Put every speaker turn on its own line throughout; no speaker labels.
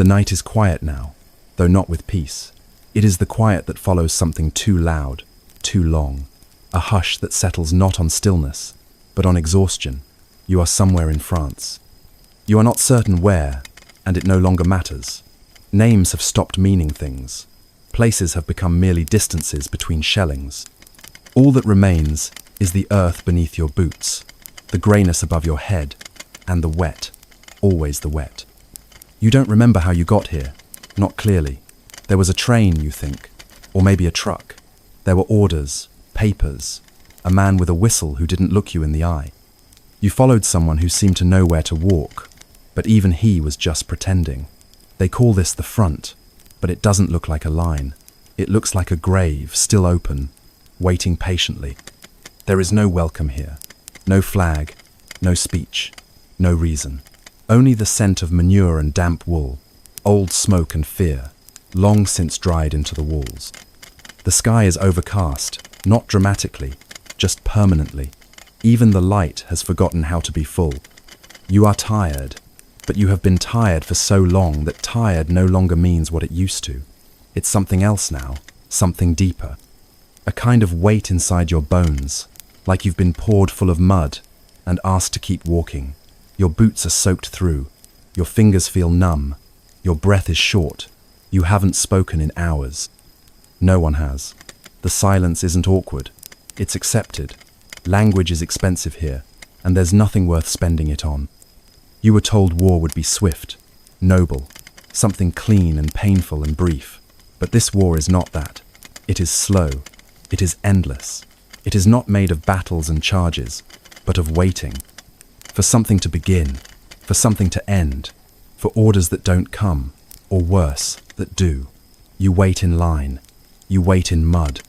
The night is quiet now, though not with peace. It is the quiet that follows something too loud, too long. A hush that settles not on stillness, but on exhaustion. You are somewhere in France. You are not certain where, and it no longer matters. Names have stopped meaning things. Places have become merely distances between shellings. All that remains is the earth beneath your boots, the greyness above your head, and the wet, always the wet. You don't remember how you got here, not clearly. There was a train, you think, or maybe a truck. There were orders, papers, a man with a whistle who didn't look you in the eye. You followed someone who seemed to know where to walk, but even he was just pretending. They call this the front, but it doesn't look like a line. It looks like a grave, still open, waiting patiently. There is no welcome here, no flag, no speech, no reason. Only the scent of manure and damp wool, old smoke and fear, long since dried into the walls. The sky is overcast, not dramatically, just permanently. Even the light has forgotten how to be full. You are tired, but you have been tired for so long that tired no longer means what it used to. It's something else now, something deeper. A kind of weight inside your bones, like you've been poured full of mud and asked to keep walking. Your boots are soaked through, your fingers feel numb, your breath is short. You haven't spoken in hours. No one has. The silence isn't awkward, it's accepted. Language is expensive here, and there's nothing worth spending it on. You were told war would be swift, noble, something clean and painful and brief. But this war is not that. It is slow. It is endless. It is not made of battles and charges, but of waiting. For something to begin, for something to end, for orders that don't come, or worse, that do. You wait in line. You wait in mud.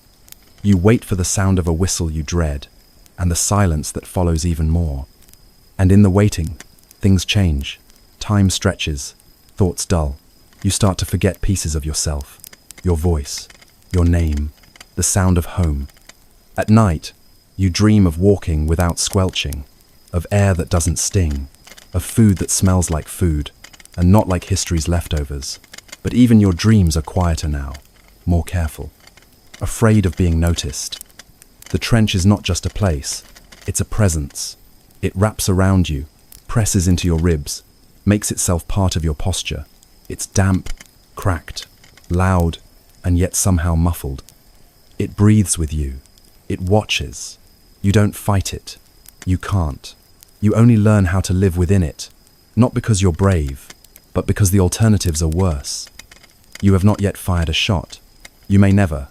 You wait for the sound of a whistle you dread, and the silence that follows even more. And in the waiting, things change. Time stretches. Thoughts dull. You start to forget pieces of yourself. Your voice. Your name. The sound of home. At night, you dream of walking without squelching, of air that doesn't sting, of food that smells like food, and not like history's leftovers. But even your dreams are quieter now, more careful, afraid of being noticed. The trench is not just a place, it's a presence. It wraps around you, presses into your ribs, makes itself part of your posture. It's damp, cracked, loud, and yet somehow muffled. It breathes with you. It watches. You don't fight it. You can't. You only learn how to live within it, not because you're brave, but because the alternatives are worse. You have not yet fired a shot. You may never.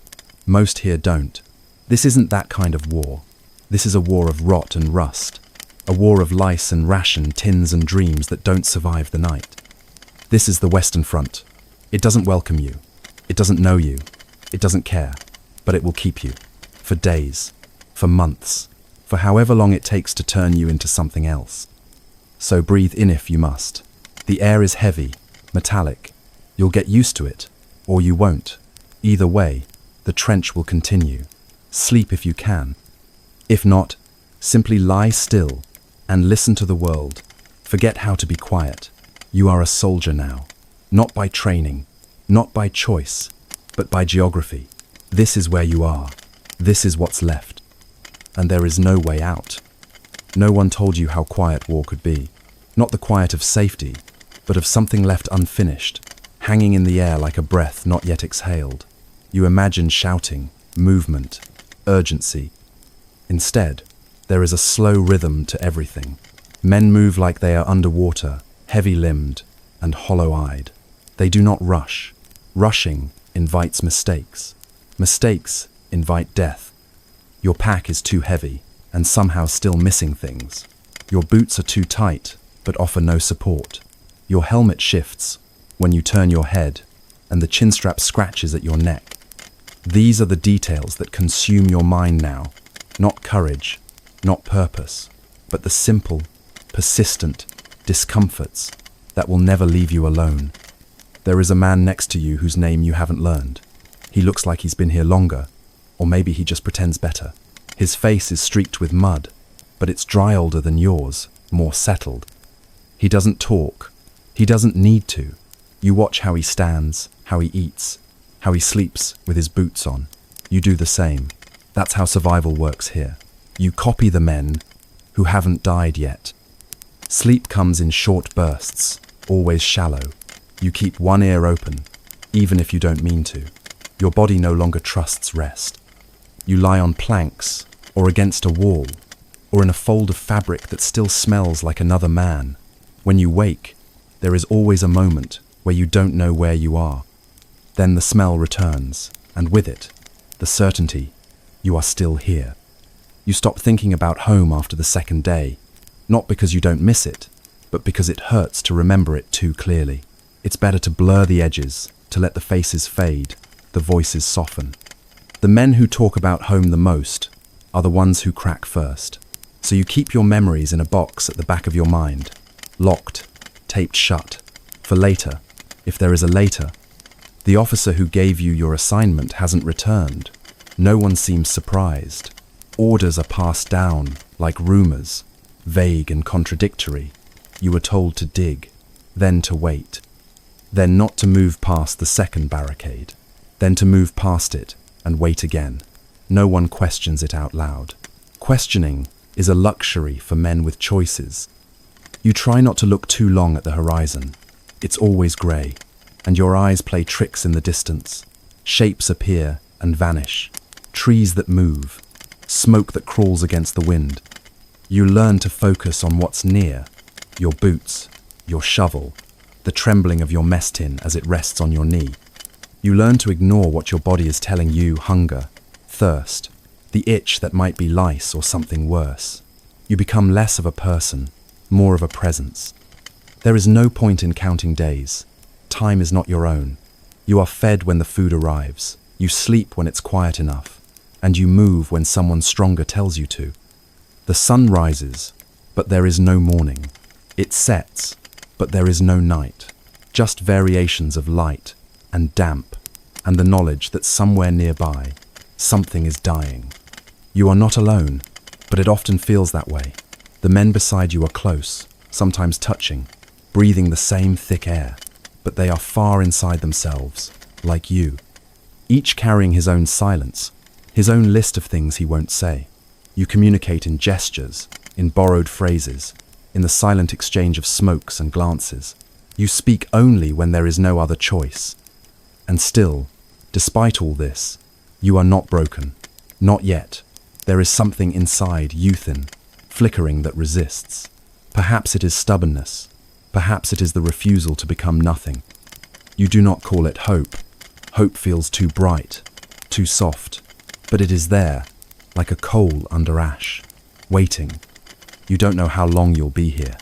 Most here don't. This isn't that kind of war. This is a war of rot and rust. A war of lice and ration, tins and dreams that don't survive the night. This is the Western Front. It doesn't welcome you. It doesn't know you. It doesn't care. But it will keep you. For days. For months. For however long it takes to turn you into something else. So breathe in if you must. The air is heavy, metallic. You'll get used to it, or you won't. Either way, the trench will continue. Sleep if you can. If not, simply lie still and listen to the world. Forget how to be quiet. You are a soldier now. Not by training, not by choice, but by geography. This is where you are. This is what's left. And there is no way out. No one told you how quiet war could be. Not the quiet of safety, but of something left unfinished, hanging in the air like a breath not yet exhaled. You imagine shouting, movement, urgency. Instead, there is a slow rhythm to everything. Men move like they are underwater, heavy-limbed and hollow-eyed. They do not rush. Rushing invites mistakes. Mistakes invite death. Your pack is too heavy and somehow still missing things. Your boots are too tight but offer no support. Your helmet shifts when you turn your head and the chin strap scratches at your neck. These are the details that consume your mind now. Not courage, not purpose, but the simple, persistent discomforts that will never leave you alone. There is a man next to you whose name you haven't learned. He looks like he's been here longer, or maybe he just pretends better. His face is streaked with mud, but it's dry older than yours, more settled. He doesn't talk. He doesn't need to. You watch how he stands, how he eats, how he sleeps with his boots on. You do the same. That's how survival works here. You copy the men who haven't died yet. Sleep comes in short bursts, always shallow. You keep one ear open, even if you don't mean to. Your body no longer trusts rest. You lie on planks, or against a wall, or in a fold of fabric that still smells like another man. When you wake, there is always a moment where you don't know where you are. Then the smell returns, and with it, the certainty you are still here. You stop thinking about home after the second day, not because you don't miss it, but because it hurts to remember it too clearly. It's better to blur the edges, to let the faces fade, the voices soften. The men who talk about home the most are the ones who crack first. So you keep your memories in a box at the back of your mind, locked, taped shut, for later, if there is a later. The officer who gave you your assignment hasn't returned. No one seems surprised. Orders are passed down like rumors, vague and contradictory. You were told to dig, then to wait, then not to move past the second barricade, then to move past it and wait again. No one questions it out loud. Questioning is a luxury for men with choices. You try not to look too long at the horizon. It's always grey, and your eyes play tricks in the distance. Shapes appear and vanish. Trees that move. Smoke that crawls against the wind. You learn to focus on what's near. Your boots, your shovel, the trembling of your mess tin as it rests on your knee. You learn to ignore what your body is telling you: hunger, thirst, the itch that might be lice or something worse. You become less of a person, more of a presence. There is no point in counting days. Time is not your own. You are fed when the food arrives. You sleep when it's quiet enough. And you move when someone stronger tells you to. The sun rises, but there is no morning. It sets, but there is no night. Just variations of light and damp, and the knowledge that somewhere nearby, something is dying. You are not alone, but it often feels that way. The men beside you are close, sometimes touching, breathing the same thick air, but they are far inside themselves, like you. Each carrying his own silence, his own list of things he won't say. You communicate in gestures, in borrowed phrases, in the silent exchange of smokes and glances. You speak only when there is no other choice. And still, despite all this, you are not broken. Not yet. There is something inside you thin, flickering that resists. Perhaps it is stubbornness. Perhaps it is the refusal to become nothing. You do not call it hope. Hope feels too bright, too soft. But it is there, like a coal under ash, waiting. You don't know how long you'll be here.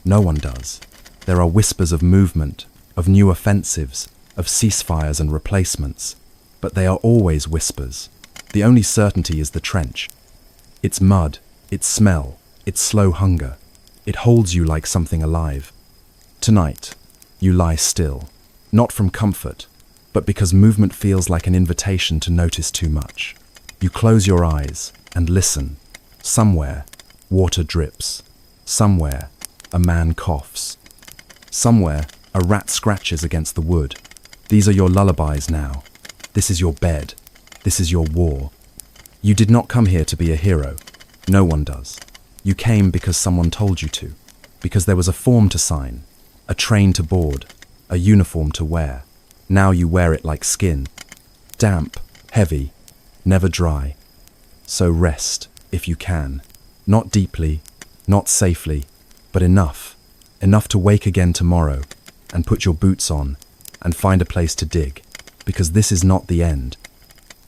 No one does. There are whispers of movement, of new offensives, of ceasefires and replacements. But they are always whispers. The only certainty is the trench. Its mud, its smell, its slow hunger. It holds you like something alive. Tonight, you lie still, not from comfort, but because movement feels like an invitation to notice too much. You close your eyes and listen. Somewhere, water drips. Somewhere, a man coughs. Somewhere, a rat scratches against the wood. These are your lullabies now. This is your bed. This is your war. You did not come here to be a hero. No one does. You came because someone told you to. Because there was a form to sign, a train to board, a uniform to wear. Now you wear it like skin. Damp, heavy, never dry. So rest, if you can. Not deeply, not safely, but enough. Enough to wake again tomorrow and put your boots on and find a place to dig. Because this is not the end.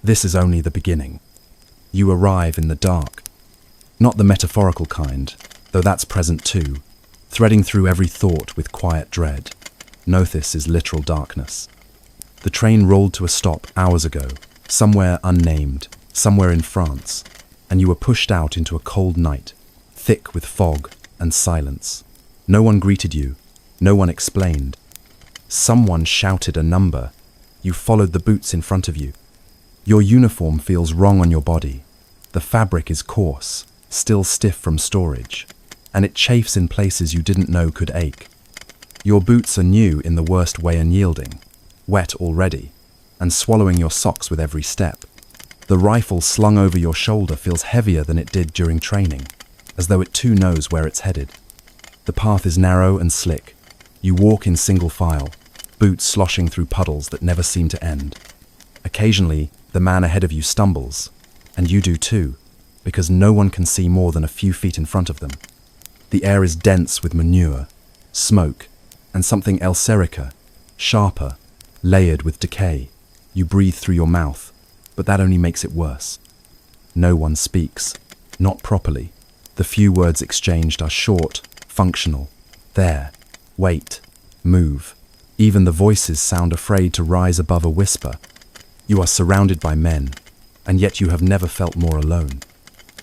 This is only the beginning. You arrive in the dark. Not the metaphorical kind, though that's present too, threading through every thought with quiet dread. Nothis is literal darkness. The train rolled to a stop hours ago, somewhere unnamed, somewhere in France, and you were pushed out into a cold night, thick with fog and silence. No one greeted you, no one explained. Someone shouted a number. You followed the boots in front of you. Your uniform feels wrong on your body. The fabric is coarse, still stiff from storage, and it chafes in places you didn't know could ache. Your boots are new in the worst way, unyielding, wet already, and swallowing your socks with every step. The rifle slung over your shoulder feels heavier than it did during training, as though it too knows where it's headed. The path is narrow and slick. You walk in single file, boots sloshing through puddles that never seem to end. Occasionally, the man ahead of you stumbles, and you do too, because no one can see more than a few feet in front of them. The air is dense with manure, smoke, and something elserica, sharper, layered with decay. You breathe through your mouth, but that only makes it worse. No one speaks, not properly. The few words exchanged are short, functional. There, wait, move. Even the voices sound afraid to rise above a whisper. You are surrounded by men, and yet you have never felt more alone.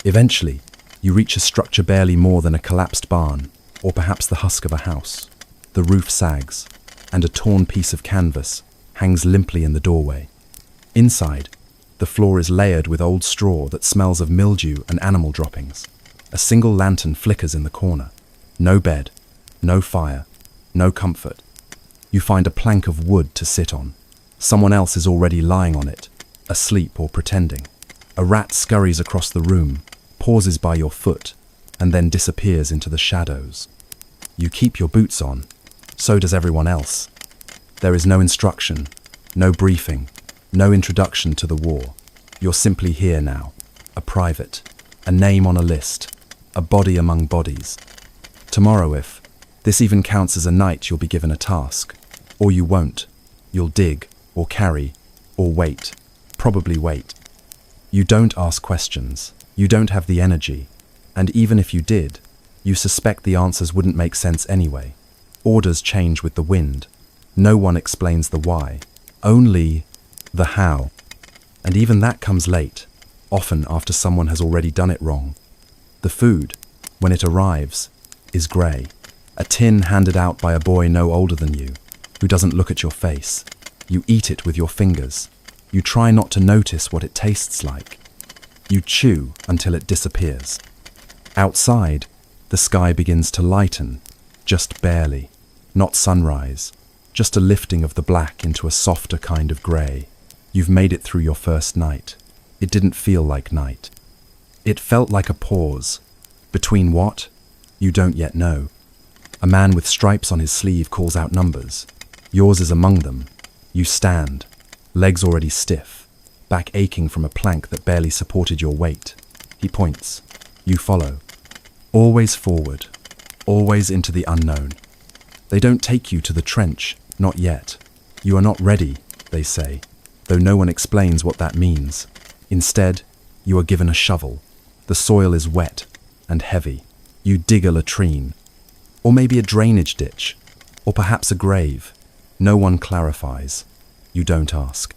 Eventually, you reach a structure barely more than a collapsed barn, or perhaps the husk of a house. The roof sags, and a torn piece of canvas hangs limply in the doorway. Inside, the floor is layered with old straw that smells of mildew and animal droppings. A single lantern flickers in the corner. No bed, no fire, no comfort. You find a plank of wood to sit on. Someone else is already lying on it, asleep or pretending. A rat scurries across the room, pauses by your foot, and then disappears into the shadows. You keep your boots on. So does everyone else. There is no instruction, no briefing, no introduction to the war. You're simply here now, a private, a name on a list, a body among bodies. Tomorrow, if this even counts as a night, you'll be given a task. Or you won't. You'll dig, or carry, or wait. Probably wait. You don't ask questions. You don't have the energy. And even if you did, you suspect the answers wouldn't make sense anyway. Orders change with the wind. No one explains the why, only the how. And even that comes late, often after someone has already done it wrong. The food, when it arrives, is grey. A tin handed out by a boy no older than you, who doesn't look at your face. You eat it with your fingers. You try not to notice what it tastes like. You chew until it disappears. Outside, the sky begins to lighten, just barely. Not sunrise, just a lifting of the black into a softer kind of grey. You've made it through your first night. It didn't feel like night. It felt like a pause. Between what? You don't yet know. A man with stripes on his sleeve calls out numbers. Yours is among them. You stand, legs already stiff, back aching from a plank that barely supported your weight. He points. You follow. Always forward, always into the unknown. They don't take you to the trench, not yet. You are not ready, they say, though no one explains what that means. Instead, you are given a shovel. The soil is wet and heavy. You dig a latrine, or maybe a drainage ditch, or perhaps a grave. No one clarifies. You don't ask.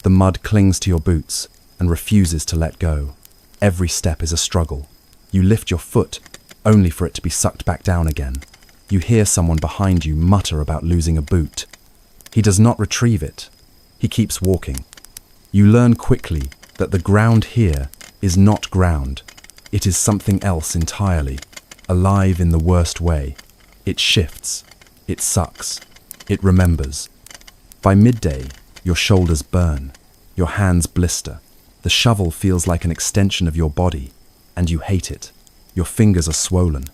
The mud clings to your boots and refuses to let go. Every step is a struggle. You lift your foot, only for it to be sucked back down again. You hear someone behind you mutter about losing a boot. He does not retrieve it. He keeps walking. You learn quickly that the ground here is not ground. It is something else entirely, alive in the worst way. It shifts. It sucks. It remembers. By midday, your shoulders burn. Your hands blister. The shovel feels like an extension of your body, and you hate it. Your fingers are swollen.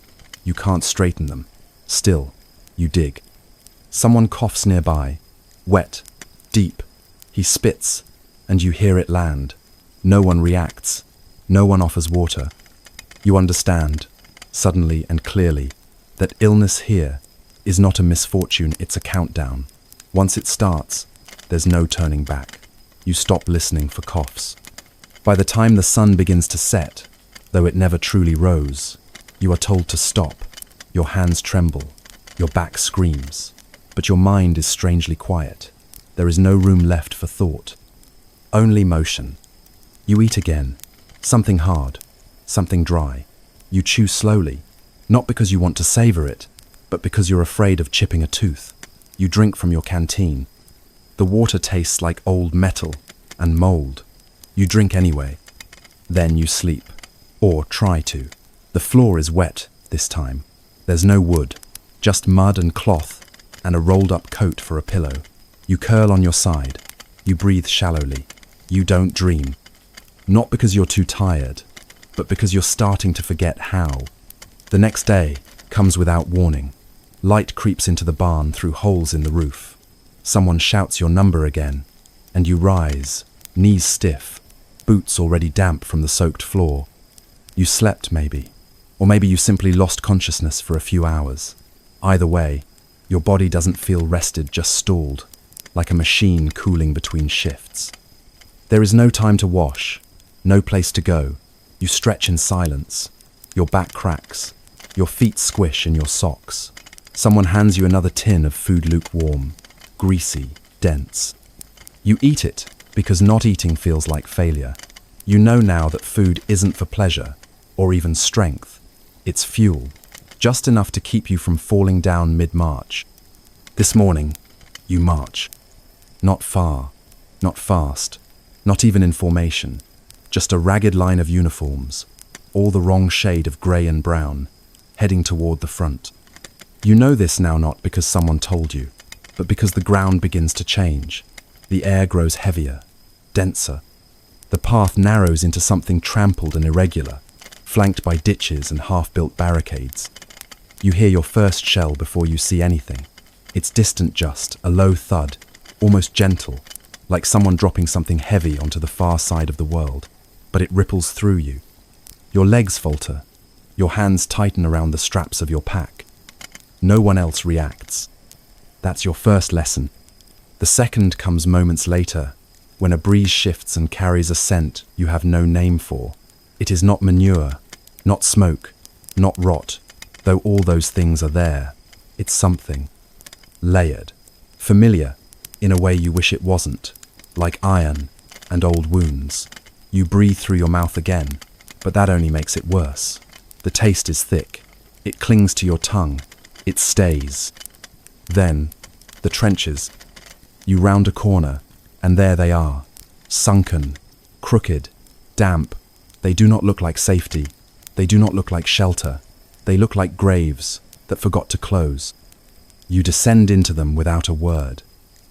You can't straighten them. Still, you dig. Someone coughs nearby, wet, deep. He spits, and you hear it land. No one reacts. No one offers water. You understand, suddenly and clearly, that illness here is not a misfortune, it's a countdown. Once it starts, there's no turning back. You stop listening for coughs. By the time the sun begins to set, though it never truly rose, you are told to stop. Your hands tremble, your back screams, but your mind is strangely quiet. There is no room left for thought, only motion. You eat again, something hard, something dry. You chew slowly, not because you want to savor it, but because you're afraid of chipping a tooth. You drink from your canteen. The water tastes like old metal and mold. You drink anyway. Then you sleep, or try to. The floor is wet this time. There's no wood, just mud and cloth and a rolled-up coat for a pillow. You curl on your side. You breathe shallowly. You don't dream. Not because you're too tired, but because you're starting to forget how. The next day comes without warning. Light creeps into the barn through holes in the roof. Someone shouts your number again, and you rise, knees stiff, boots already damp from the soaked floor. You slept, maybe. Or maybe you simply lost consciousness for a few hours. Either way, your body doesn't feel rested, just stalled, like a machine cooling between shifts. There is no time to wash, no place to go. You stretch in silence. Your back cracks. Your feet squish in your socks. Someone hands you another tin of food lukewarm, greasy, dense. You eat it because not eating feels like failure. You know now that food isn't for pleasure or even strength. It's fuel, just enough to keep you from falling down mid-march. This morning, you march. Not far, not fast, not even in formation. Just a ragged line of uniforms, all the wrong shade of grey and brown, heading toward the front. You know this now not because someone told you, but because the ground begins to change. The air grows heavier, denser. The path narrows into something trampled and irregular, flanked by ditches and half-built barricades. You hear your first shell before you see anything. It's distant, just a low thud, almost gentle, like someone dropping something heavy onto the far side of the world, but it ripples through you. Your legs falter. Your hands tighten around the straps of your pack. No one else reacts. That's your first lesson. The second comes moments later, when a breeze shifts and carries a scent you have no name for. It is not manure, not smoke, not rot, though all those things are there. It's something. Layered. Familiar, in a way you wish it wasn't. Like iron and old wounds. You breathe through your mouth again, but that only makes it worse. The taste is thick. It clings to your tongue. It stays. Then, the trenches. You round a corner, and there they are. Sunken, crooked, damp. They do not look like safety. They do not look like shelter. They look like graves that forgot to close. You descend into them without a word.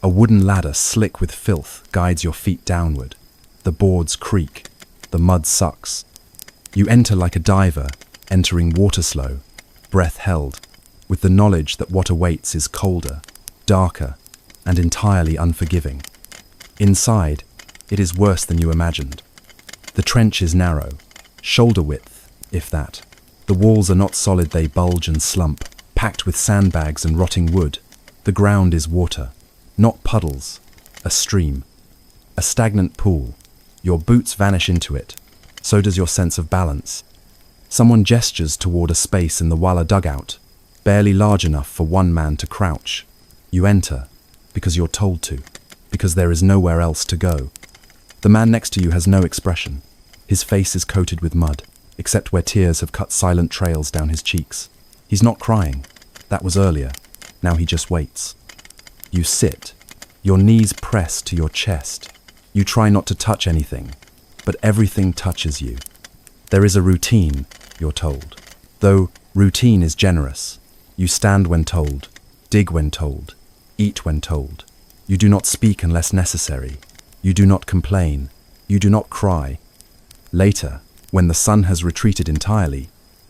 A wooden ladder slick with filth guides your feet downward. The boards creak. The mud sucks. You enter like a diver, entering water slow, breath held, with the knowledge that what awaits is colder, darker, and entirely unforgiving. Inside, it is worse than you imagined. The trench is narrow, shoulder width, if that. The walls are not solid, they bulge and slump, packed with sandbags and rotting wood. The ground is water, not puddles, a stream, a stagnant pool. Your boots vanish into it, so does your sense of balance. Someone gestures toward a space in the Walla dugout, barely large enough for one man to crouch. You enter, because you're told to, because there is nowhere else to go. The man next to you has no expression. His face is coated with mud, except where tears have cut silent trails down his cheeks. He's not crying. That was earlier. Now he just waits. You sit, your knees pressed to your chest. You try not to touch anything, but everything touches you. There is a routine, you're told. Though routine is generous. You stand when told, dig when told, eat when told. You do not speak unless necessary. You do not complain. You do not cry. Later, when the sun has retreated entirely,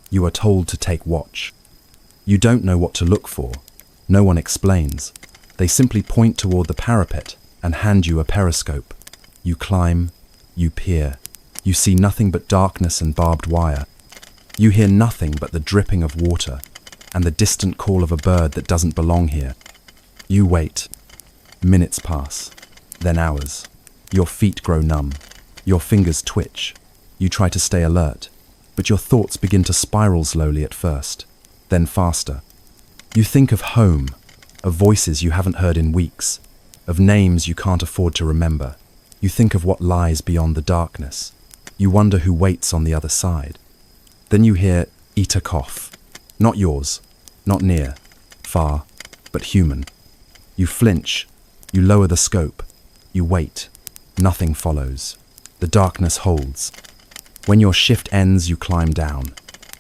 you are told to take watch. You don't know what to look for. No one explains. They simply point toward the parapet and hand you a periscope. You climb, you peer. You see nothing but darkness and barbed wire. You hear nothing but the dripping of water and the distant call of a bird that doesn't belong here. You wait. Minutes pass, then hours. Your feet grow numb. Your fingers twitch. You try to stay alert, but your thoughts begin to spiral slowly at first, then faster. You think of home, of voices you haven't heard in weeks, of names you can't afford to remember. You think of what lies beyond the darkness. You wonder who waits on the other side. Then you hear eat a cough. Not yours, not near, far, but human. You flinch. You lower the scope. You wait. Nothing follows. The darkness holds. When your shift ends, you climb down.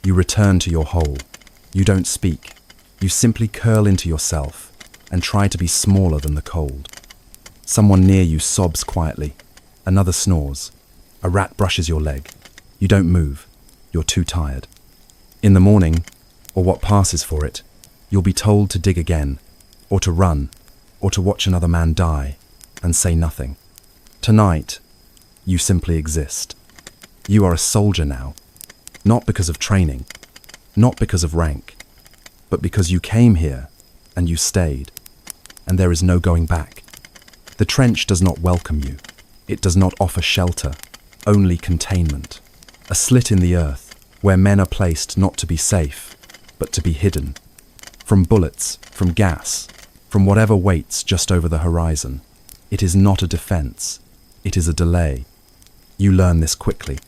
You return to your hole. You don't speak. You simply curl into yourself. and try to be smaller than the cold. Someone near you sobs quietly. Another snores. A rat brushes your leg. You don't move. You're too tired. In the morning, or what passes for it, you'll be told to dig again, or to run, or to watch another man die, and say nothing. Tonight, you simply exist. You are a soldier now, not because of training, not because of rank, but because you came here and you stayed, and there is no going back. The trench does not welcome you. It does not offer shelter, only containment. A slit in the earth where men are placed not to be safe, but to be hidden. From bullets, from gas, from whatever waits just over the horizon. It is not a defense. It is a delay. You learn this quickly.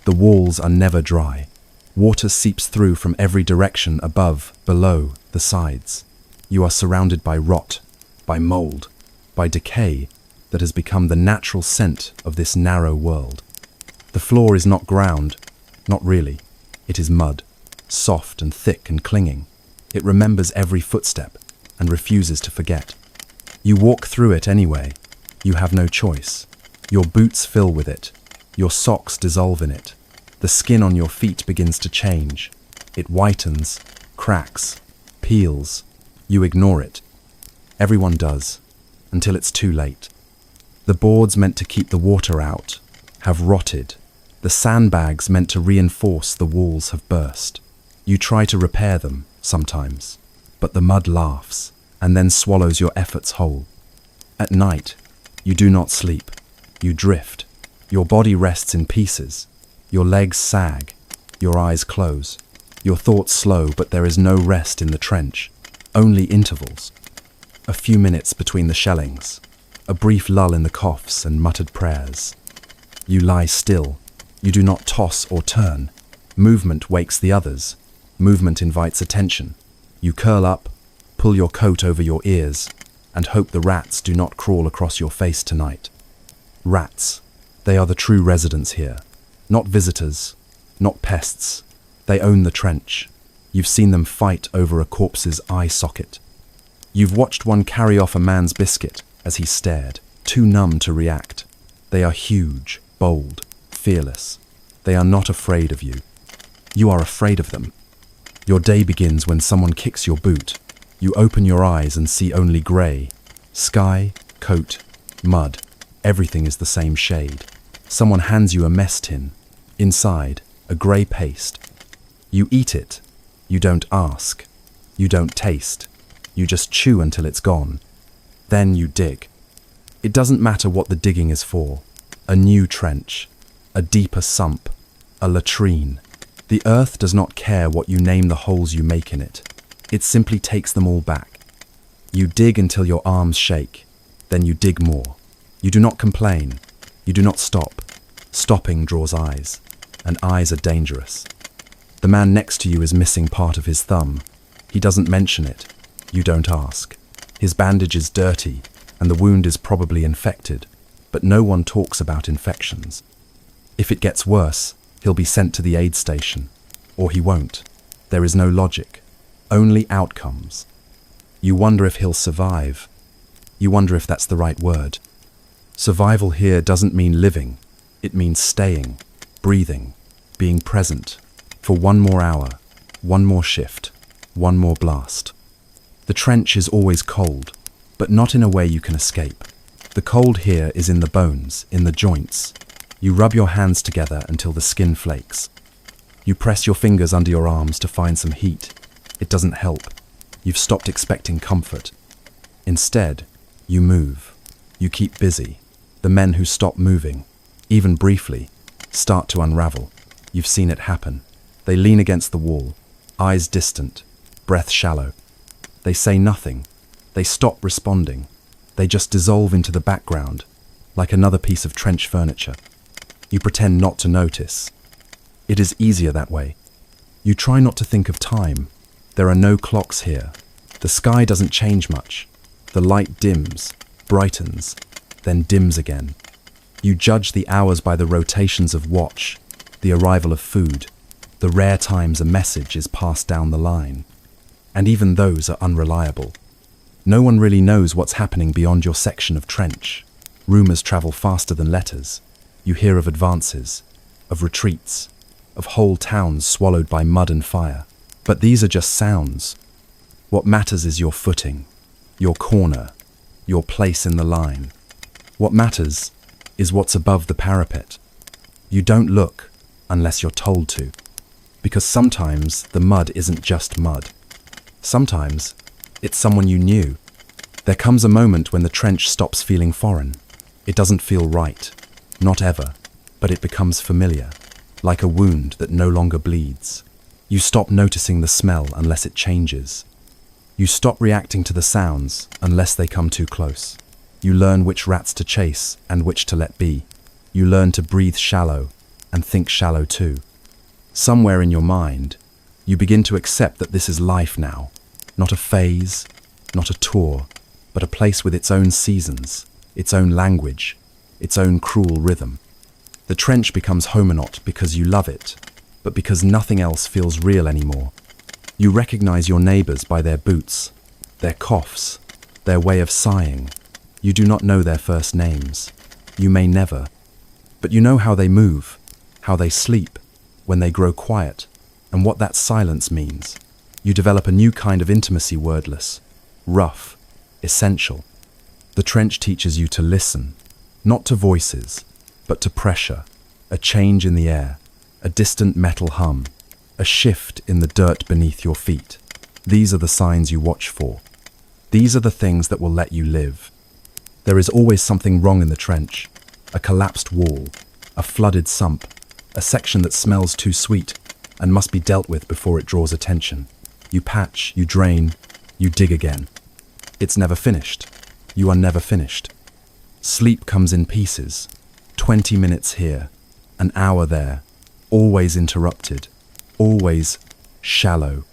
The walls are never dry. Water seeps through from every direction, above, below, the sides. You are surrounded by rot, by mold, by decay that has become the natural scent of this narrow world. The floor is not ground, not really. It is mud, soft and thick and clinging. It remembers every footstep and refuses to forget. You walk through it anyway. You have no choice. Your boots fill with it. Your socks dissolve in it. The skin on your feet begins to change. It whitens, cracks, peels. You ignore it. Everyone does, until it's too late. The boards meant to keep the water out have rotted. The sandbags meant to reinforce the walls have burst. You try to repair them, sometimes, but the mud laughs and then swallows your efforts whole. At night, you do not sleep. You drift. Your body rests in pieces. Your legs sag. Your eyes close. Your thoughts slow, but there is no rest in the trench. Only intervals. A few minutes between the shellings. A brief lull in the coughs and muttered prayers. You lie still. You do not toss or turn. Movement wakes the others. Movement invites attention. You curl up, pull your coat over your ears, and hope the rats do not crawl across your face tonight. Rats. They are the true residents here. Not visitors, not pests. They own the trench. You've seen them fight over a corpse's eye socket. You've watched one carry off a man's biscuit as he stared, too numb to react. They are huge, bold, fearless. They are not afraid of you. You are afraid of them. Your day begins when someone kicks your boot. You open your eyes and see only grey. Sky, coat, mud. Everything is the same shade. Someone hands you a mess tin. Inside, a grey paste. You eat it. You don't ask. You don't taste. You just chew until it's gone. Then you dig. It doesn't matter what the digging is for. A new trench. A deeper sump, a latrine. The earth does not care what you name the holes you make in it. It simply takes them all back. You dig until your arms shake. Then you dig more. You do not complain. You do not stop. Stopping draws eyes, and eyes are dangerous. The man next to you is missing part of his thumb. He doesn't mention it. You don't ask. His bandage is dirty, and the wound is probably infected, but no one talks about infections. If it gets worse, he'll be sent to the aid station. Or he won't. There is no logic. Only outcomes. You wonder if he'll survive. You wonder if that's the right word. Survival here doesn't mean living. It means staying, breathing, being present. For one more hour, one more shift, one more blast. The trench is always cold, but not in a way you can escape. The cold here is in the bones, in the joints. You rub your hands together until the skin flakes. You press your fingers under your arms to find some heat. It doesn't help. You've stopped expecting comfort. Instead, you move. You keep busy. The men who stop moving, even briefly, start to unravel. You've seen it happen. They lean against the wall, eyes distant, breath shallow. They say nothing. They stop responding. They just dissolve into the background, like another piece of trench furniture. You pretend not to notice. It is easier that way. You try not to think of time. There are no clocks here. The sky doesn't change much. The light dims, brightens, then dims again. You judge the hours by the rotations of watch, the arrival of food, the rare times a message is passed down the line. And even those are unreliable. No one really knows what's happening beyond your section of trench. Rumors travel faster than letters. You hear of advances, of retreats, of whole towns swallowed by mud and fire. But these are just sounds. What matters is your footing, your corner, your place in the line. What matters is what's above the parapet. You don't look unless you're told to, because sometimes the mud isn't just mud. Sometimes it's someone you knew. There comes a moment when the trench stops feeling foreign. It doesn't feel right, not ever, but it becomes familiar, like a wound that no longer bleeds. You stop noticing the smell unless it changes. You stop reacting to the sounds unless they come too close. You learn which rats to chase and which to let be. You learn to breathe shallow and think shallow too. Somewhere in your mind, you begin to accept that this is life now, not a phase, not a tour, but a place with its own seasons, its own language, its own cruel rhythm. The trench becomes home not because you love it, but because nothing else feels real anymore. You recognize your neighbors by their boots, their coughs, their way of sighing. You do not know their first names. You may never. But you know how they move, how they sleep, when they grow quiet, and what that silence means. You develop a new kind of intimacy, wordless, rough, essential. The trench teaches you to listen, not to voices, but to pressure, a change in the air, a distant metal hum, a shift in the dirt beneath your feet. These are the signs you watch for. These are the things that will let you live. There is always something wrong in the trench, a collapsed wall, a flooded sump, a section that smells too sweet and must be dealt with before it draws attention. You patch, you drain, you dig again. It's never finished. You are never finished. Sleep comes in pieces, 20 minutes here, an hour there, always interrupted, always shallow.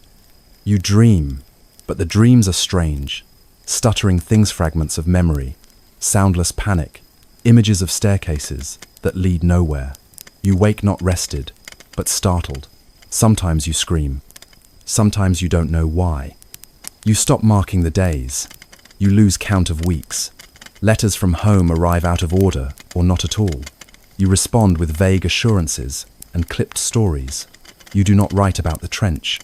You dream, but the dreams are strange, stuttering things, fragments of memory, soundless panic, images of staircases that lead nowhere. You wake not rested, but startled. Sometimes you scream. Sometimes you don't know why. You stop marking the days. You lose count of weeks. Letters from home arrive out of order or not at all. You respond with vague assurances and clipped stories. You do not write about the trench.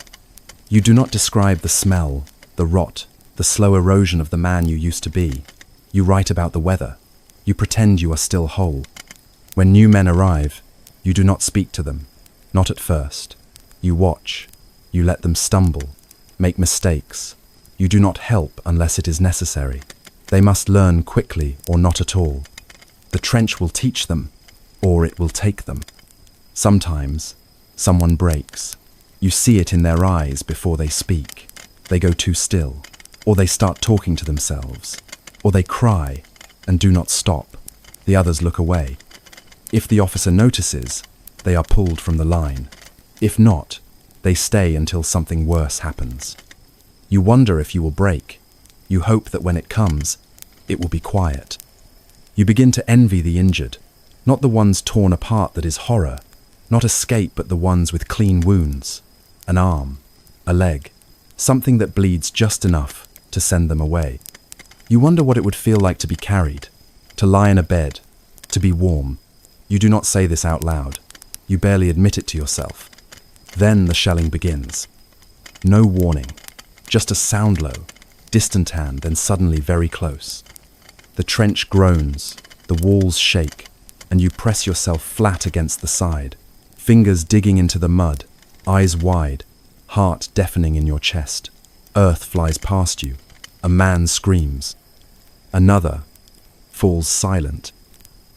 You do not describe the smell, the rot, the slow erosion of the man you used to be. You write about the weather. You pretend you are still whole. When new men arrive, you do not speak to them, not at first. You watch. You let them stumble, make mistakes. You do not help unless it is necessary. They must learn quickly or not at all. The trench will teach them, or it will take them. Sometimes, someone breaks. You see it in their eyes before they speak. They go too still, or they start talking to themselves, or they cry and do not stop. The others look away. If the officer notices, they are pulled from the line. If not, they stay until something worse happens. You wonder if you will break. You hope that when it comes, it will be quiet. You begin to envy the injured, not the ones torn apart that is horror, not escape but the ones with clean wounds, an arm, a leg, something that bleeds just enough to send them away. You wonder what it would feel like to be carried, to lie in a bed, to be warm. You do not say this out loud. You barely admit it to yourself. Then the shelling begins. No warning, just a sound low, distant hand, then suddenly very close. The trench groans, the walls shake, and you press yourself flat against the side, fingers digging into the mud, eyes wide, heart deafening in your chest. Earth flies past you. A man screams. Another falls silent.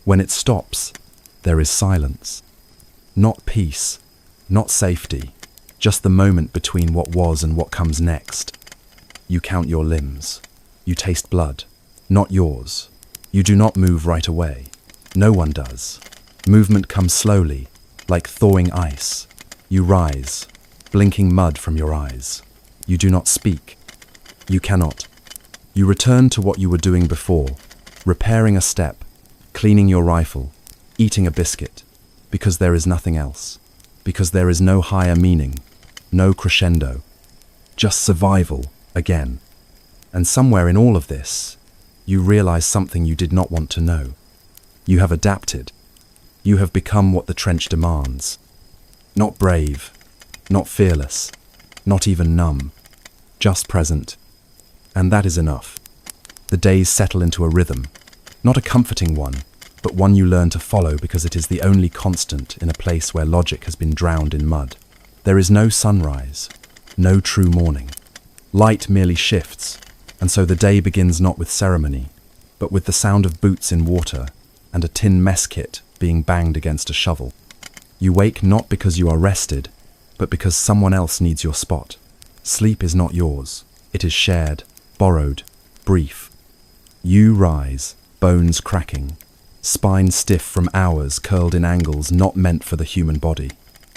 When it stops, there is silence. Not peace, not safety, just the moment between what was and what comes next. You count your limbs. You taste blood, not yours. You do not move right away. No one does. Movement comes slowly, like thawing ice. You rise, blinking mud from your eyes. You do not speak. You cannot. You return to what you were doing before, repairing a step, cleaning your rifle, eating a biscuit, because there is nothing else, because there is no higher meaning, no crescendo, just survival again. And somewhere in all of this, you realize something you did not want to know. You have adapted. You have become what the trench demands. Not brave, not fearless, not even numb, just present. And that is enough. The days settle into a rhythm, not a comforting one, but one you learn to follow because it is the only constant in a place where logic has been drowned in mud. There is no sunrise, no true morning. Light merely shifts, and so the day begins not with ceremony, but with the sound of boots in water and a tin mess kit being banged against a shovel. You wake not because you are rested, but because someone else needs your spot. Sleep is not yours. It is shared, borrowed, brief. You rise, bones cracking, spine stiff from hours curled in angles not meant for the human body.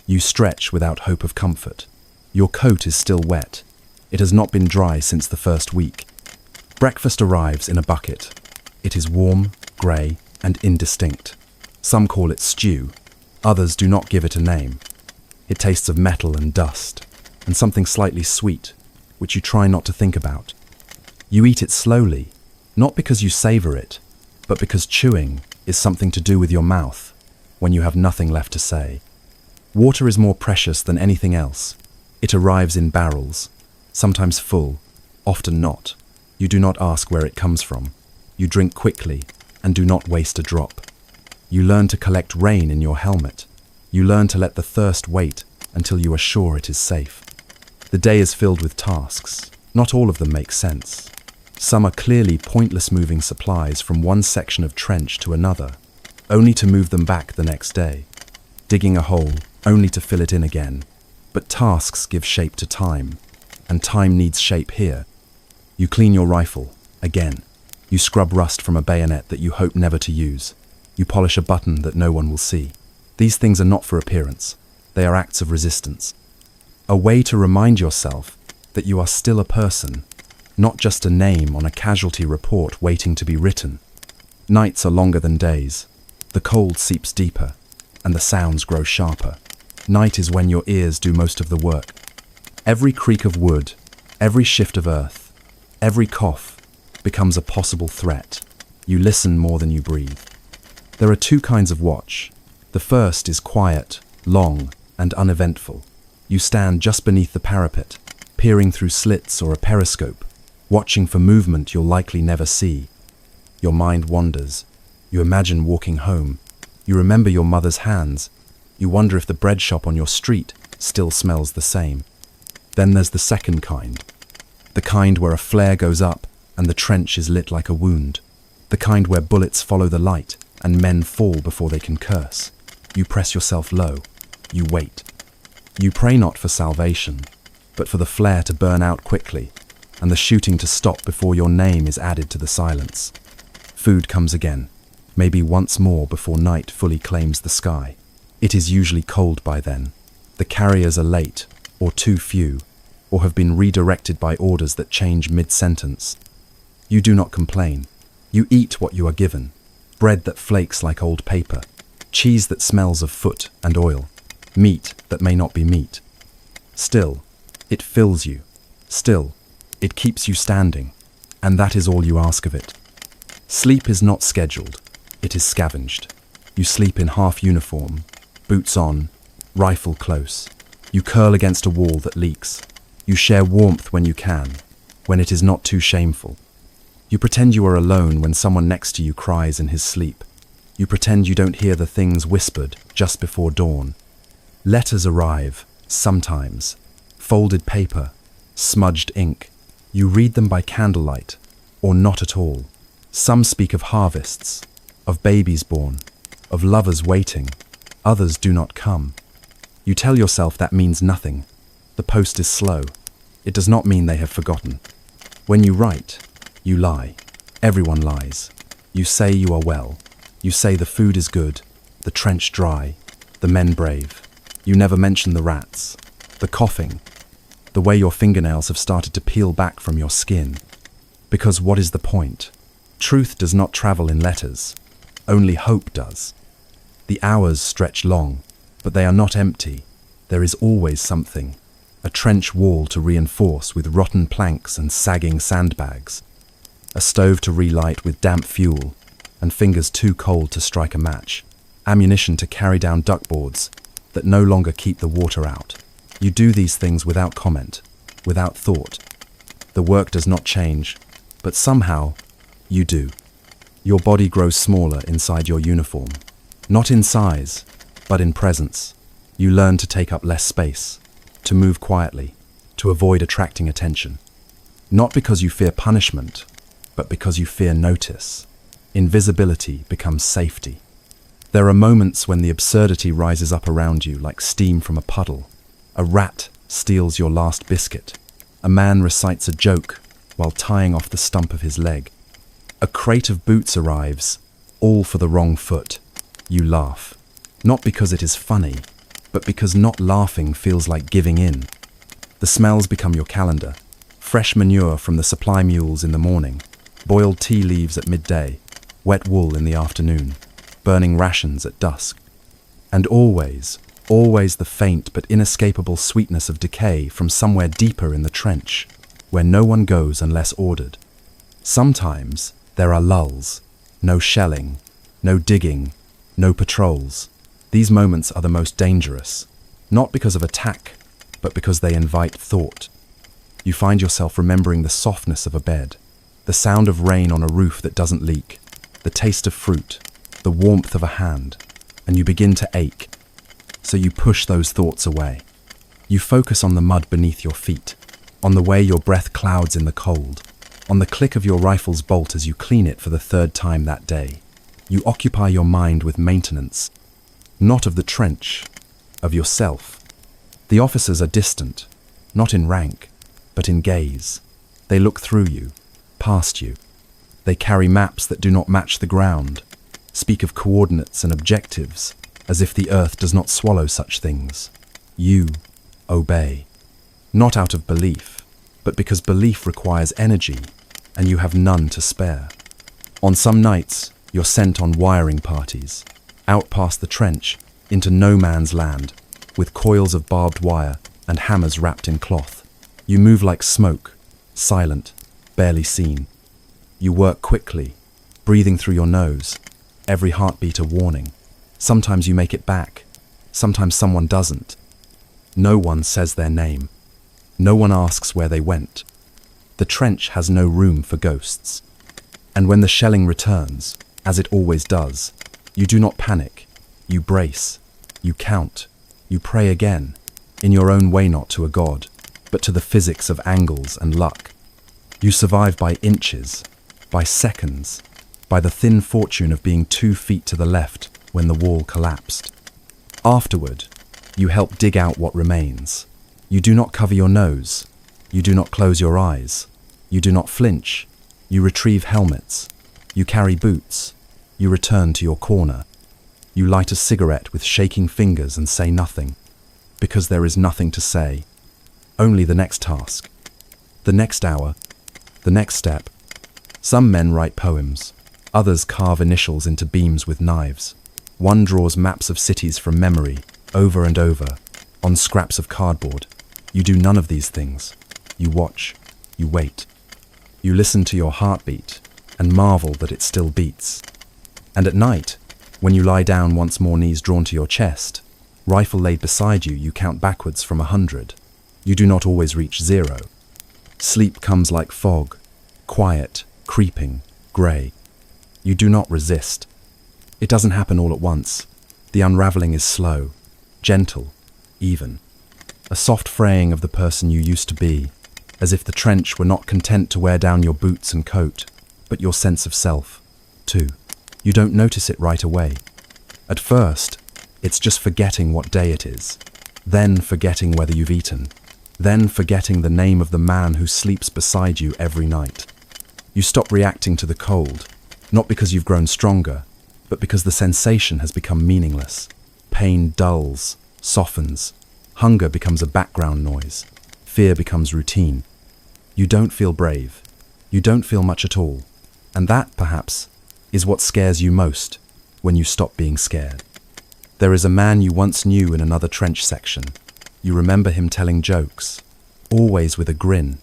You stretch without hope of comfort. Your coat is still wet. It has not been dry since the first week. Breakfast arrives in a bucket. It is warm, grey, and indistinct. Some call it stew. Others do not give it a name. It tastes of metal and dust, and something slightly sweet, which you try not to think about. You eat it slowly, not because you savour it, but because chewing is something to do with your mouth when you have nothing left to say. Water is more precious than anything else. It arrives in barrels, sometimes full, often not. You do not ask where it comes from. You drink quickly and do not waste a drop. You learn to collect rain in your helmet. You learn to let the thirst wait until you are sure it is safe. The day is filled with tasks. Not all of them make sense. Some are clearly pointless, moving supplies from one section of trench to another, only to move them back the next day. Digging a hole, only to fill it in again. But tasks give shape to time, and time needs shape here. You clean your rifle, again. You scrub rust from a bayonet that you hope never to use. You polish a button that no one will see. These things are not for appearance. They are acts of resistance. A way to remind yourself that you are still a person, not just a name on a casualty report waiting to be written. Nights are longer than days. The cold seeps deeper, and the sounds grow sharper. Night is when your ears do most of the work. Every creak of wood, every shift of earth, every cough becomes a possible threat. You listen more than you breathe. There are two kinds of watch. The first is quiet, long, and uneventful. You stand just beneath the parapet, peering through slits or a periscope, watching for movement you'll likely never see. Your mind wanders. You imagine walking home. You remember your mother's hands. You wonder if the bread shop on your street still smells the same. Then there's the second kind. The kind where a flare goes up and the trench is lit like a wound. The kind where bullets follow the light and men fall before they can curse. You press yourself low. You wait. You pray not for salvation, but for the flare to burn out quickly and the shooting to stop before your name is added to the silence. Food comes again, maybe once more before night fully claims the sky. It is usually cold by then. The carriers are late, or too few, or have been redirected by orders that change mid-sentence. You do not complain. You eat what you are given. Bread that flakes like old paper. Cheese that smells of foot and oil. Meat that may not be meat. Still, it fills you. Still, it keeps you standing. And that is all you ask of it. Sleep is not scheduled. It is scavenged. You sleep in half uniform, boots on, rifle close. You curl against a wall that leaks. You share warmth when you can, when it is not too shameful. You pretend you are alone when someone next to you cries in his sleep. You pretend you don't hear the things whispered just before dawn. Letters arrive, sometimes. Folded paper, smudged ink. You read them by candlelight, or not at all. Some speak of harvests, of babies born, of lovers waiting. Others do not come. You tell yourself that means nothing. The post is slow. It does not mean they have forgotten. When you write, you lie. Everyone lies. You say you are well. You say the food is good, the trench dry, the men brave. You never mention the rats, the coughing, the way your fingernails have started to peel back from your skin. Because what is the point? Truth does not travel in letters. Only hope does. The hours stretch long, but they are not empty. There is always something. a trench wall to reinforce with rotten planks and sagging sandbags, a stove to relight with damp fuel, and fingers too cold to strike a match, ammunition to carry down duckboards that no longer keep the water out. You do these things without comment, without thought. The work does not change, but somehow you do. Your body grows smaller inside your uniform, not in size, but in presence. You learn to take up less space, to move quietly, to avoid attracting attention. Not because you fear punishment, but because you fear notice. Invisibility becomes safety. There are moments when the absurdity rises up around you like steam from a puddle. A rat steals your last biscuit. A man recites a joke while tying off the stump of his leg. A crate of boots arrives, all for the wrong foot. You laugh, not because it is funny, but because not laughing feels like giving in. The smells become your calendar. Fresh manure from the supply mules in the morning, boiled tea leaves at midday, wet wool in the afternoon, burning rations at dusk. And always the faint but inescapable sweetness of decay from somewhere deeper in the trench, where no one goes unless ordered. Sometimes there are lulls, no shelling, no digging, no patrols. These moments are the most dangerous, not because of attack, but because they invite thought. You find yourself remembering the softness of a bed, the sound of rain on a roof that doesn't leak, the taste of fruit, the warmth of a hand, and you begin to ache. So you push those thoughts away. You focus on the mud beneath your feet, on the way your breath clouds in the cold, on the click of your rifle's bolt as you clean it for the third time that day. You occupy your mind with maintenance, not of the trench, of yourself. The officers are distant, not in rank, but in gaze. They look through you, past you. They carry maps that do not match the ground, speak of coordinates and objectives, as if the earth does not swallow such things. You obey, not out of belief, but because belief requires energy, and you have none to spare. On some nights, you're sent on wiring parties, out past the trench, into no man's land, with coils of barbed wire and hammers wrapped in cloth. You move like smoke, silent, barely seen. You work quickly, breathing through your nose, every heartbeat a warning. Sometimes you make it back, sometimes someone doesn't. No one says their name. No one asks where they went. The trench has no room for ghosts. And when the shelling returns, as it always does, you do not panic. You brace, you count, you pray again, in your own way, not to a god, but to the physics of angles and luck. You survive by inches, by seconds, by the thin fortune of being 2 feet to the left when the wall collapsed. Afterward, you help dig out what remains. You do not cover your nose. You do not close your eyes. You do not flinch. You retrieve helmets. You carry boots. You return to your corner. You light a cigarette with shaking fingers and say nothing, because there is nothing to say. Only the next task, the next hour, the next step. Some men write poems. Others carve initials into beams with knives. One draws maps of cities from memory, over and over, on scraps of cardboard. You do none of these things. You watch. You wait. You listen to your heartbeat and marvel that it still beats. And at night, when you lie down once more, knees drawn to your chest, rifle laid beside you, you count backwards from 100. You do not always reach 0. Sleep comes like fog, quiet, creeping, grey. You do not resist. It doesn't happen all at once. The unraveling is slow, gentle, even. A soft fraying of the person you used to be, as if the trench were not content to wear down your boots and coat, but your sense of self, too. You don't notice it right away. At first, it's just forgetting what day it is, then forgetting whether you've eaten, then forgetting the name of the man who sleeps beside you every night. You stop reacting to the cold, not because you've grown stronger, but because the sensation has become meaningless. Pain dulls, softens. Hunger becomes a background noise. Fear becomes routine. You don't feel brave. You don't feel much at all. And that, perhaps, is what scares you most when you stop being scared. There is a man you once knew in another trench section. You remember him telling jokes, always with a grin,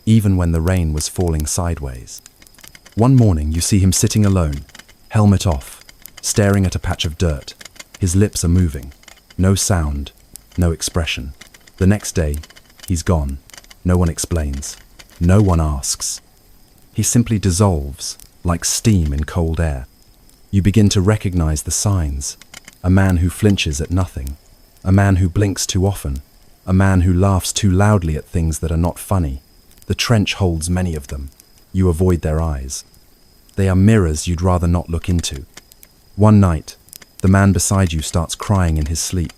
even when the rain was falling sideways. One morning you see him sitting alone, helmet off, staring at a patch of dirt. His lips are moving. No sound, no expression. The next day, he's gone. No one explains. No one asks. He simply dissolves, like steam in cold air. You begin to recognize the signs. A man who flinches at nothing. A man who blinks too often. A man who laughs too loudly at things that are not funny. The trench holds many of them. You avoid their eyes. They are mirrors you'd rather not look into. One night, the man beside you starts crying in his sleep.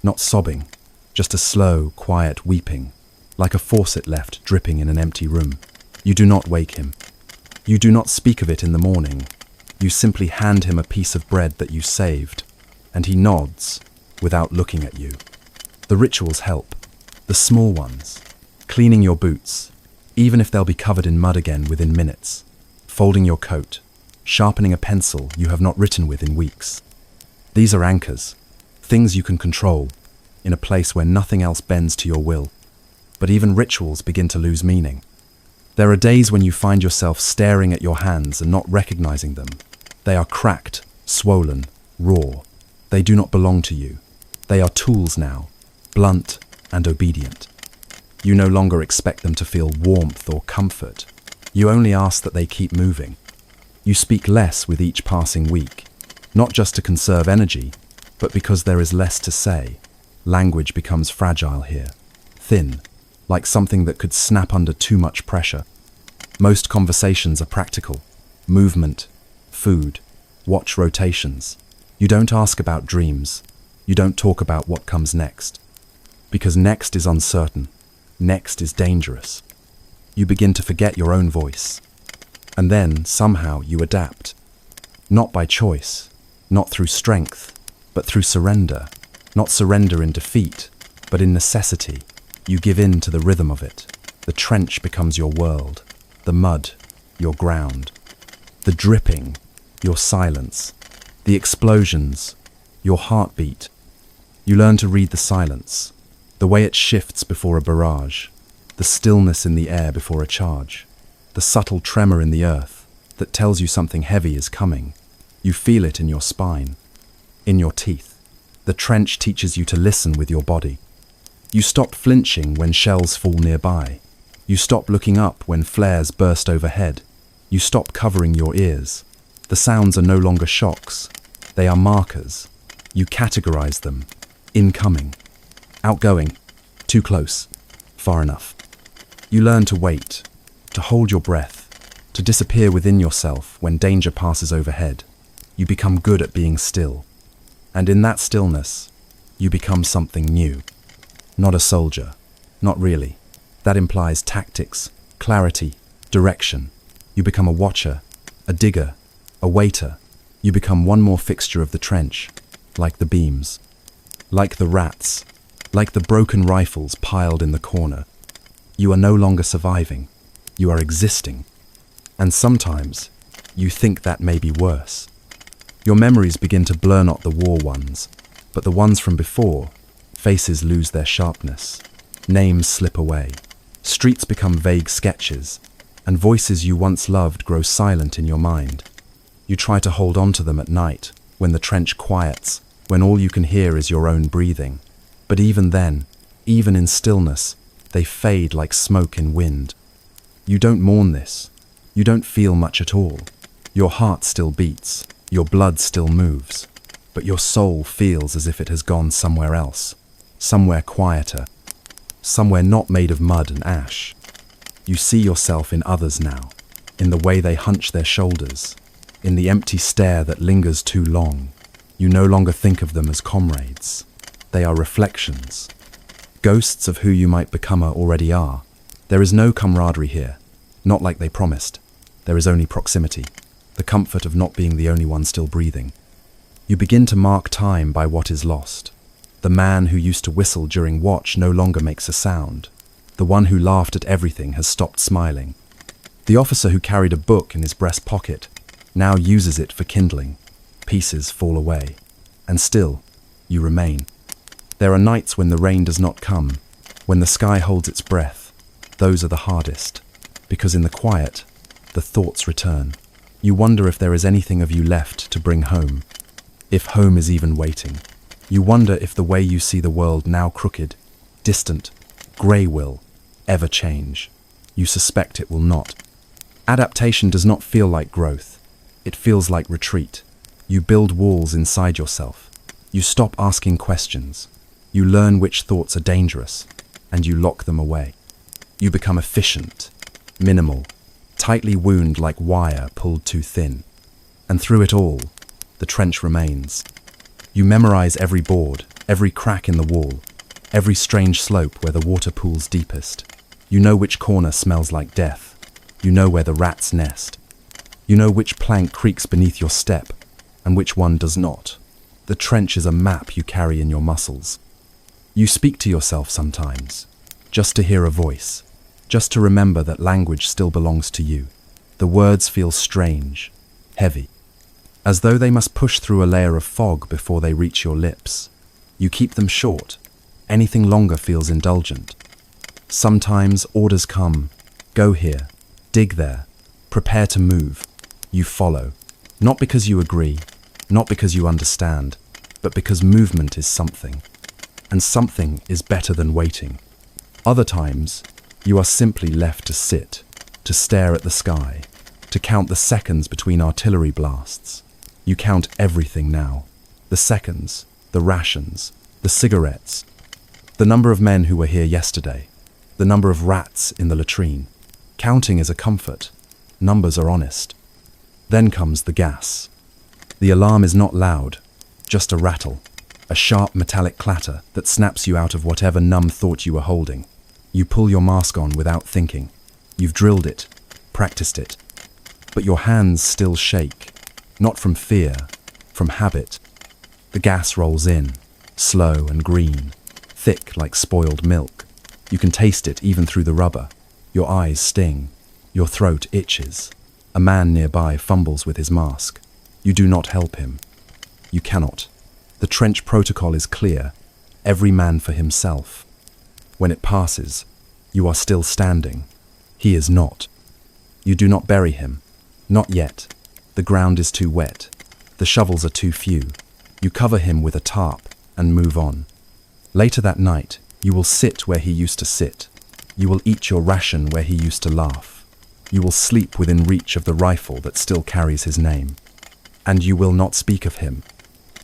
Not sobbing, just a slow, quiet weeping, like a faucet left dripping in an empty room. You do not wake him. You do not speak of it in the morning. You simply hand him a piece of bread that you saved, and he nods without looking at you. The rituals help, the small ones. Cleaning your boots, even if they'll be covered in mud again within minutes. Folding your coat, sharpening a pencil you have not written with in weeks. These are anchors, things you can control, in a place where nothing else bends to your will. But even rituals begin to lose meaning. There are days when you find yourself staring at your hands and not recognizing them. They are cracked, swollen, raw. They do not belong to you. They are tools now, blunt and obedient. You no longer expect them to feel warmth or comfort. You only ask that they keep moving. You speak less with each passing week, not just to conserve energy, but because there is less to say. Language becomes fragile here, thin, like something that could snap under too much pressure. Most conversations are practical. Movement, food, watch rotations. You don't ask about dreams. You don't talk about what comes next. Because next is uncertain. Next is dangerous. You begin to forget your own voice. And then, somehow, you adapt. Not by choice, not through strength, but through surrender. Not surrender in defeat, but in necessity. You give in to the rhythm of it. The trench becomes your world. The mud, your ground. The dripping, your silence. The explosions, your heartbeat. You learn to read the silence, the way it shifts before a barrage, the stillness in the air before a charge, the subtle tremor in the earth that tells you something heavy is coming. You feel it in your spine, in your teeth. The trench teaches you to listen with your body. You stop flinching when shells fall nearby. You stop looking up when flares burst overhead. You stop covering your ears. The sounds are no longer shocks. They are markers. You categorize them. Incoming. Outgoing. Too close. Far enough. You learn to wait, to hold your breath, to disappear within yourself when danger passes overhead. You become good at being still. And in that stillness, you become something new. Not a soldier. Not really. That implies tactics, clarity, direction. You become a watcher, a digger, a waiter. You become one more fixture of the trench, like the beams, like the rats, like the broken rifles piled in the corner. You are no longer surviving. You are existing. And sometimes, you think that may be worse. Your memories begin to blur not the war ones, but the ones from before. Faces lose their sharpness. Names slip away. Streets become vague sketches, and voices you once loved grow silent in your mind. You try to hold on to them at night, when the trench quiets, when all you can hear is your own breathing. But even then, even in stillness, they fade like smoke in wind. You don't mourn this. You don't feel much at all. Your heart still beats. Your blood still moves. But your soul feels as if it has gone somewhere else. Somewhere quieter. Somewhere not made of mud and ash. You see yourself in others now, in the way they hunch their shoulders, in the empty stare that lingers too long. You no longer think of them as comrades. They are reflections. Ghosts of who you might become already are. There is no camaraderie here, not like they promised. There is only proximity, the comfort of not being the only one still breathing. You begin to mark time by what is lost. The man who used to whistle during watch no longer makes a sound. The one who laughed at everything has stopped smiling. The officer who carried a book in his breast pocket now uses it for kindling. Pieces fall away. And still, you remain. There are nights when the rain does not come, when the sky holds its breath. Those are the hardest, because in the quiet, the thoughts return. You wonder if there is anything of you left to bring home, if home is even waiting. You wonder if the way you see the world now crooked, distant, grey will ever change. You suspect it will not. Adaptation does not feel like growth. It feels like retreat. You build walls inside yourself. You stop asking questions. You learn which thoughts are dangerous, and you lock them away. You become efficient, minimal, tightly wound like wire pulled too thin. And through it all, the trench remains. You memorize every board, every crack in the wall, every strange slope where the water pools deepest. You know which corner smells like death. You know where the rats nest. You know which plank creaks beneath your step, and which one does not. The trench is a map you carry in your muscles. You speak to yourself sometimes, just to hear a voice, just to remember that language still belongs to you. The words feel strange, heavy, as though they must push through a layer of fog before they reach your lips. You keep them short. Anything longer feels indulgent. Sometimes orders come, go here, dig there, prepare to move. You follow, not because you agree, not because you understand, but because movement is something, and something is better than waiting. Other times, you are simply left to sit, to stare at the sky, to count the seconds between artillery blasts. You count everything now. The seconds, the rations, the cigarettes, the number of men who were here yesterday, the number of rats in the latrine. Counting is a comfort. Numbers are honest. Then comes the gas. The alarm is not loud, just a rattle, a sharp metallic clatter that snaps you out of whatever numb thought you were holding. You pull your mask on without thinking. You've drilled it, practiced it, but your hands still shake, not from fear, from habit. The gas rolls in, slow and green, thick like spoiled milk. You can taste it even through the rubber. Your eyes sting. Your throat itches. A man nearby fumbles with his mask. You do not help him. You cannot. The trench protocol is clear. Every man for himself. When it passes, you are still standing. He is not. You do not bury him. Not yet. The ground is too wet. The shovels are too few. You cover him with a tarp and move on. Later that night, you will sit where he used to sit. You will eat your ration where he used to laugh. You will sleep within reach of the rifle that still carries his name. And you will not speak of him.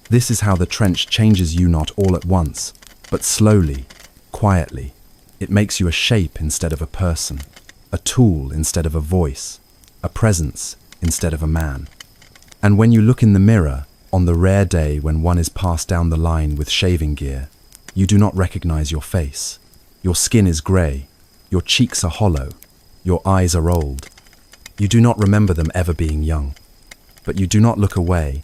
This is how the trench changes you, not all at once, but slowly, quietly. It makes you a shape instead of a person, a tool instead of a voice, a presence instead of a man. And when you look in the mirror, on the rare day when one is passed down the line with shaving gear, you do not recognize your face. Your skin is grey, your cheeks are hollow, your eyes are old. You do not remember them ever being young. But you do not look away.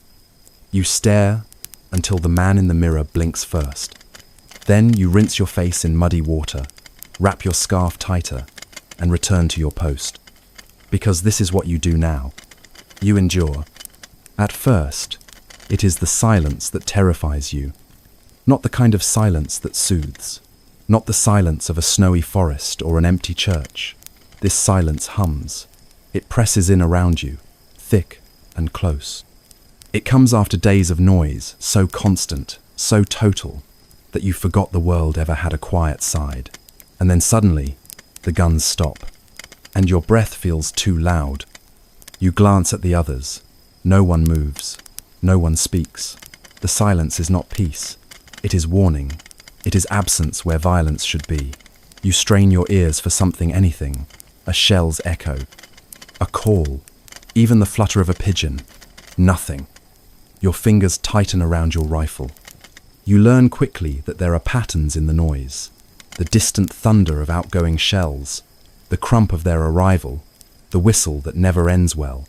You stare until the man in the mirror blinks first. Then you rinse your face in muddy water, wrap your scarf tighter, and return to your post. Because this is what you do now. You endure. At first, it is the silence that terrifies you. Not the kind of silence that soothes. Not the silence of a snowy forest or an empty church. This silence hums. It presses in around you, thick and close. It comes after days of noise, so constant, so total, that you forgot the world ever had a quiet side. And then suddenly, the guns stop, and your breath feels too loud. You glance at the others. No one moves. No one speaks. The silence is not peace. It is warning. It is absence where violence should be. You strain your ears for something, anything. A shell's echo. A call. Even the flutter of a pigeon. Nothing. Your fingers tighten around your rifle. You learn quickly that there are patterns in the noise. The distant thunder of outgoing shells. The crump of their arrival. The whistle that never ends well.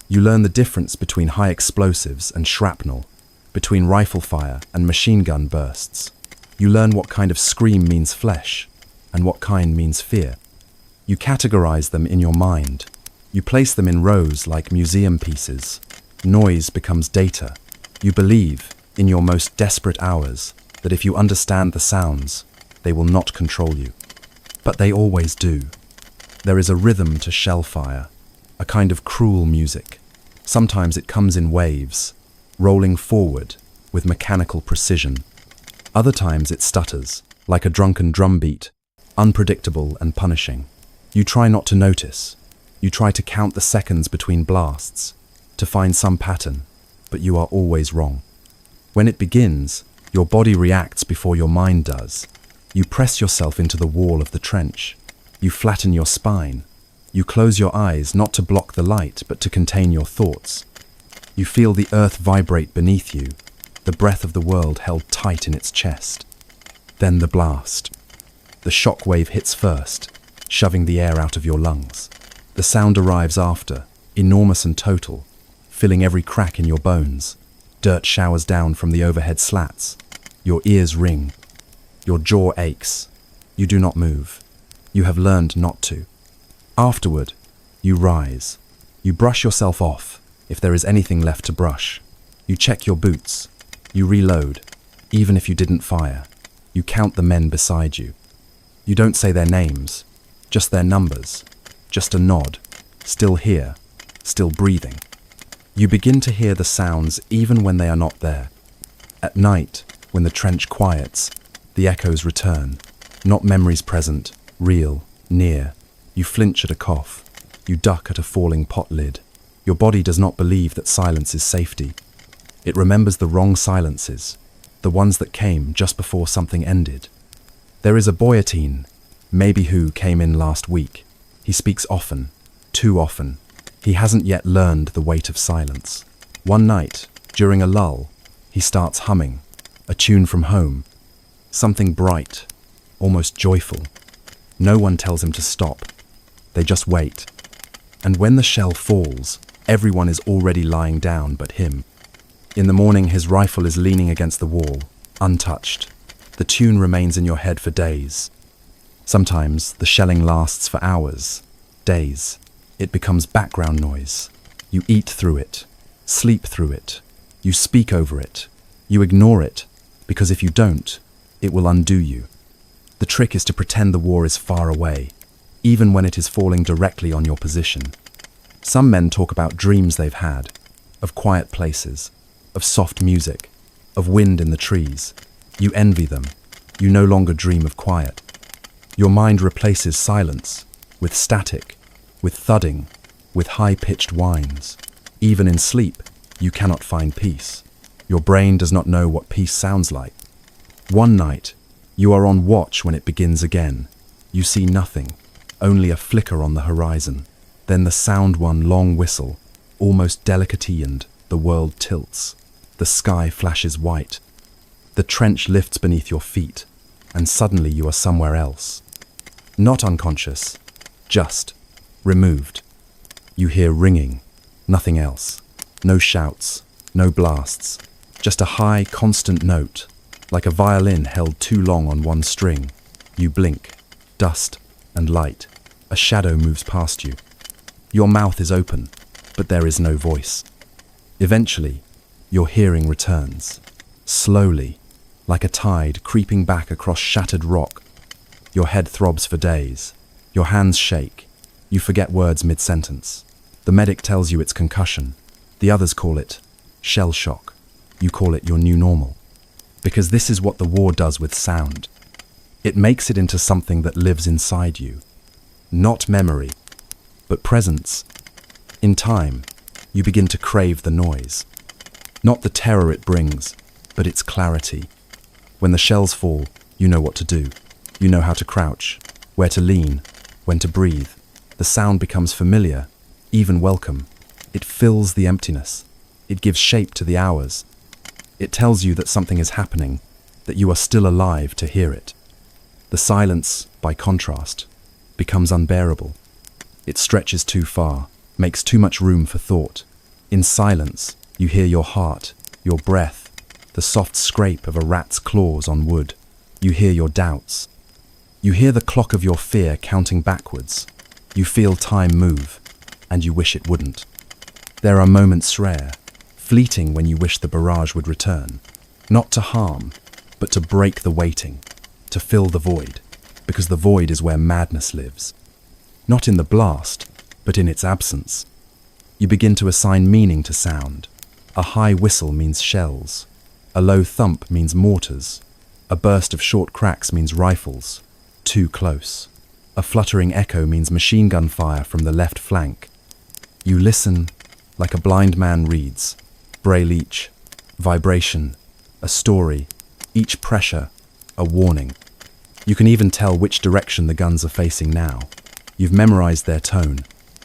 You learn the difference between high explosives and shrapnel, between rifle fire and machine gun bursts. You learn what kind of scream means flesh, and what kind means fear. You categorize them in your mind. You place them in rows like museum pieces. Noise becomes data. You believe, in your most desperate hours, that if you understand the sounds, they will not control you. But they always do. There is a rhythm to shellfire, a kind of cruel music. Sometimes it comes in waves, rolling forward with mechanical precision. Other times it stutters, like a drunken drumbeat, unpredictable and punishing. You try not to notice. You try to count the seconds between blasts, to find some pattern, but you are always wrong. When it begins, your body reacts before your mind does. You press yourself into the wall of the trench. You flatten your spine. You close your eyes not to block the light, but to contain your thoughts. You feel the earth vibrate beneath you, the breath of the world held tight in its chest. Then the blast. The shock wave hits first, shoving the air out of your lungs. The sound arrives after, enormous and total, filling every crack in your bones. Dirt showers down from the overhead slats. Your ears ring. Your jaw aches. You do not move. You have learned not to. Afterward, you rise. You brush yourself off, if there is anything left to brush. You check your boots. You reload, even if you didn't fire. You count the men beside you. You don't say their names, just their numbers, just a nod, still here, still breathing. You begin to hear the sounds even when they are not there. At night, when the trench quiets, the echoes return, not memories present, real, near. You flinch at a cough. You duck at a falling pot lid. Your body does not believe that silence is safety. It remembers the wrong silences, the ones that came just before something ended. There is a Boyatine, maybe who came in last week. He speaks often, too often. He hasn't yet learned the weight of silence. One night, during a lull, he starts humming, a tune from home, something bright, almost joyful. No one tells him to stop. They just wait. And when the shell falls, everyone is already lying down but him. In the morning, his rifle is leaning against the wall, untouched. The tune remains in your head for days. Sometimes the shelling lasts for hours, days. It becomes background noise. You eat through it, sleep through it. You speak over it. You ignore it, because if you don't, it will undo you. The trick is to pretend the war is far away, even when it is falling directly on your position. Some men talk about dreams they've had, of quiet places, of soft music, of wind in the trees. You envy them. You no longer dream of quiet. Your mind replaces silence with static, with thudding, with high-pitched whines. Even in sleep, you cannot find peace. Your brain does not know what peace sounds like. One night, you are on watch when it begins again. You see nothing, only a flicker on the horizon. Then the sound one long whistle, almost delicateioned, the world tilts. The sky flashes white. The trench lifts beneath your feet, and suddenly you are somewhere else. Not unconscious, just removed. You hear ringing, nothing else. No shouts, no blasts, just a high, constant note, like a violin held too long on one string. You blink, dust and light. A shadow moves past you. Your mouth is open, but there is no voice. Eventually, your hearing returns, slowly, like a tide creeping back across shattered rock. Your head throbs for days. Your hands shake. You forget words mid-sentence. The medic tells you it's concussion. The others call it shell shock. You call it your new normal. Because this is what the war does with sound. It makes it into something that lives inside you. Not memory, but presence. In time, you begin to crave the noise. Not the terror it brings, but its clarity. When the shells fall, you know what to do. You know how to crouch, where to lean, when to breathe. The sound becomes familiar, even welcome. It fills the emptiness. It gives shape to the hours. It tells you that something is happening, that you are still alive to hear it. The silence, by contrast, becomes unbearable. It stretches too far, makes too much room for thought. In silence, you hear your heart, your breath, the soft scrape of a rat's claws on wood. You hear your doubts. You hear the clock of your fear counting backwards. You feel time move, and you wish it wouldn't. There are moments rare, fleeting when you wish the barrage would return, not to harm, but to break the waiting, to fill the void, because the void is where madness lives. Not in the blast, but in its absence. You begin to assign meaning to sound. A high whistle means shells. A low thump means mortars. A burst of short cracks means rifles. Too close. A fluttering echo means machine gun fire from the left flank. You listen like a blind man reads. Braille each. Vibration. A story. Each pressure. A warning. You can even tell which direction the guns are facing now. You've memorized their tone.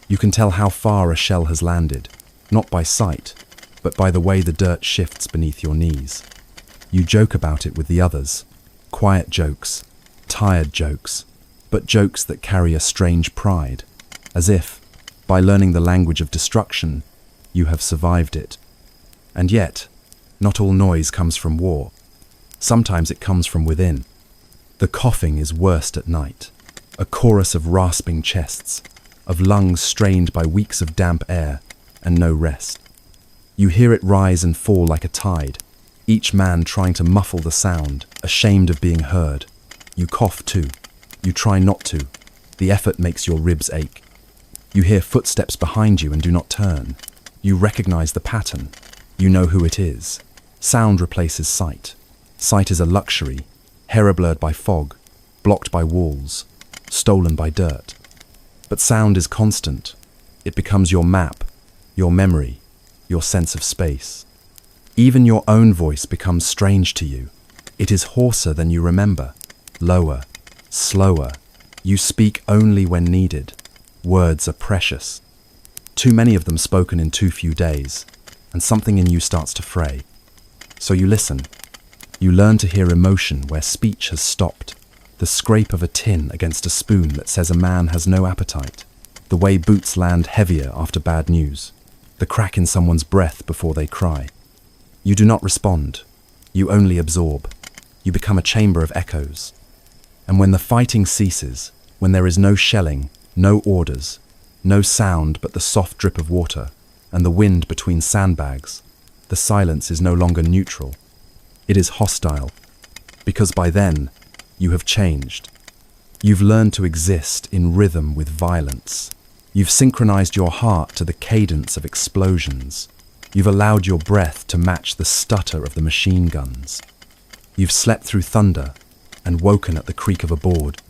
You can tell how far a shell has landed, not by sight, but by the way the dirt shifts beneath your knees. You joke about it with the others. Quiet jokes, tired jokes, but jokes that carry a strange pride, as if, by learning the language of destruction, you have survived it. And yet, not all noise comes from war. Sometimes it comes from within. The coughing is worst at night, a chorus of rasping chests, of lungs strained by weeks of damp air and no rest. You hear it rise and fall like a tide, each man trying to muffle the sound, ashamed of being heard. You cough too. You try not to. The effort makes your ribs ache. You hear footsteps behind you and do not turn. You recognize the pattern. You know who it is. Sound replaces sight. Sight is a luxury, hair-blurred by fog, blocked by walls, stolen by dirt. But sound is constant. It becomes your map, your memory, your sense of space. Even your own voice becomes strange to you. It is hoarser than you remember, lower, slower. You speak only when needed. Words are precious. Too many of them spoken in too few days, and something in you starts to fray. So you listen. You learn to hear emotion where speech has stopped. The scrape of a tin against a spoon that says a man has no appetite. The way boots land heavier after bad news. The crack in someone's breath before they cry. You do not respond. You only absorb. You become a chamber of echoes. And when the fighting ceases, when there is no shelling, no orders, no sound but the soft drip of water and the wind between sandbags, the silence is no longer neutral. It is hostile, because by then, you have changed. You've learned to exist in rhythm with violence. You've synchronized your heart to the cadence of explosions. You've allowed your breath to match the stutter of the machine guns. You've slept through thunder and woken at the creak of a board.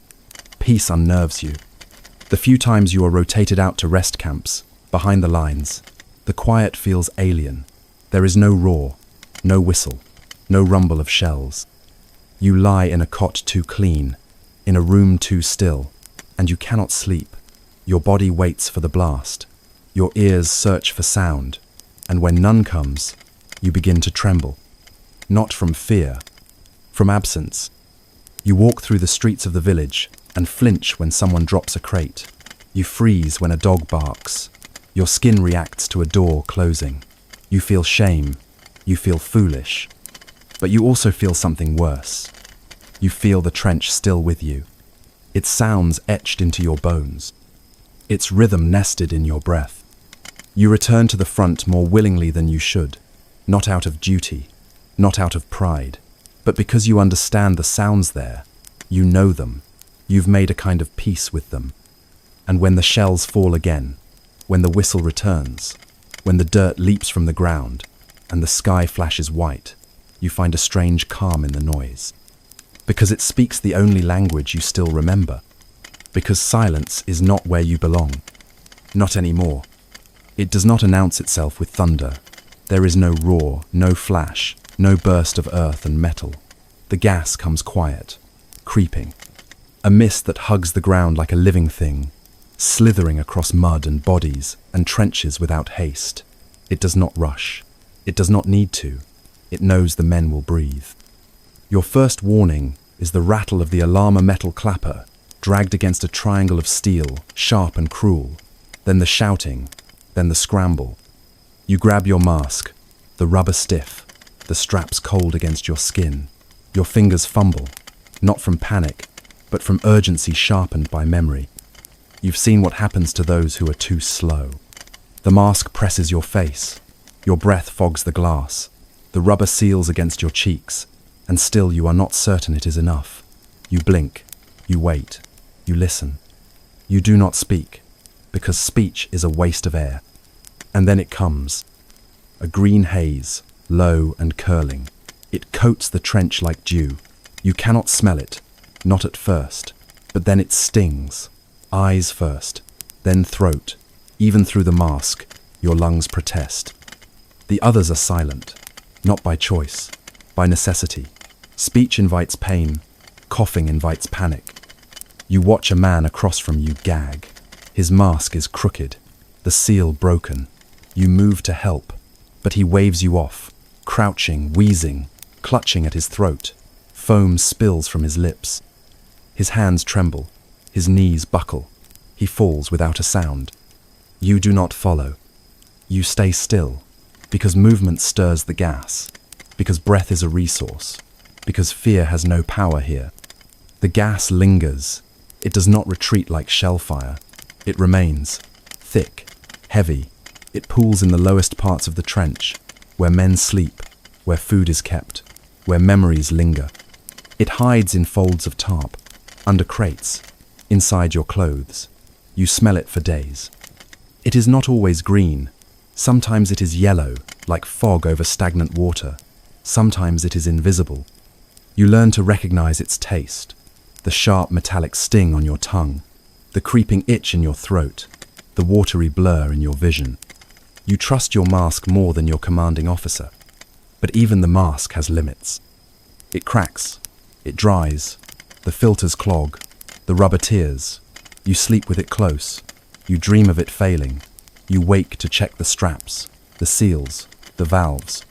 Peace unnerves you. The few times you are rotated out to rest camps, behind the lines, the quiet feels alien. There is no roar, no whistle, no rumble of shells. You lie in a cot too clean, in a room too still, and you cannot sleep. Your body waits for the blast. Your ears search for sound, and when none comes, you begin to tremble. Not from fear, from absence. You walk through the streets of the village and flinch when someone drops a crate. You freeze when a dog barks. Your skin reacts to a door closing. You feel shame. You feel foolish. But you also feel something worse. You feel the trench still with you. Its sounds etched into your bones. Its rhythm nested in your breath. You return to the front more willingly than you should, not out of duty, not out of pride, but because you understand the sounds there. You know them. You've made a kind of peace with them. And when the shells fall again, when the whistle returns, when the dirt leaps from the ground, and the sky flashes white, you find a strange calm in the noise. Because it speaks the only language you still remember. Because silence is not where you belong. Not anymore. It does not announce itself with thunder. There is no roar, no flash, no burst of earth and metal. The gas comes quiet, creeping. A mist that hugs the ground like a living thing, slithering across mud and bodies and trenches without haste. It does not rush. It does not need to. It knows the men will breathe. Your first warning is the rattle of the alarma metal clapper, dragged against a triangle of steel, sharp and cruel. Then the shouting, then the scramble. You grab your mask, the rubber stiff, the straps cold against your skin. Your fingers fumble, not from panic, but from urgency sharpened by memory. You've seen what happens to those who are too slow. The mask presses your face. Your breath fogs the glass. The rubber seals against your cheeks. and still you are not certain it is enough. You blink, you wait, you listen. You do not speak, because speech is a waste of air. And then it comes. A green haze, low and curling. It coats the trench like dew. You cannot smell it, not at first, but then it stings. Eyes first, then throat. Even through the mask, your lungs protest. The others are silent, not by choice, by necessity. Speech invites pain, coughing invites panic. You watch a man across from you gag. His mask is crooked, the seal broken. You move to help, but he waves you off, crouching, wheezing, clutching at his throat. Foam spills from his lips. His hands tremble, his knees buckle. He falls without a sound. You do not follow. You stay still, because movement stirs the gas, because breath is a resource, because fear has no power here. The gas lingers. It does not retreat like shellfire. It remains, thick, heavy. It pools in the lowest parts of the trench, where men sleep, where food is kept, where memories linger. It hides in folds of tarp, under crates, inside your clothes. You smell it for days. It is not always green. Sometimes it is yellow, like fog over stagnant water. Sometimes it is invisible. You learn to recognize its taste, the sharp metallic sting on your tongue, the creeping itch in your throat, the watery blur in your vision. You trust your mask more than your commanding officer. But even the mask has limits. It cracks, it dries, the filters clog, the rubber tears. You sleep with it close. You dream of it failing. You wake to check the straps, the seals, the valves.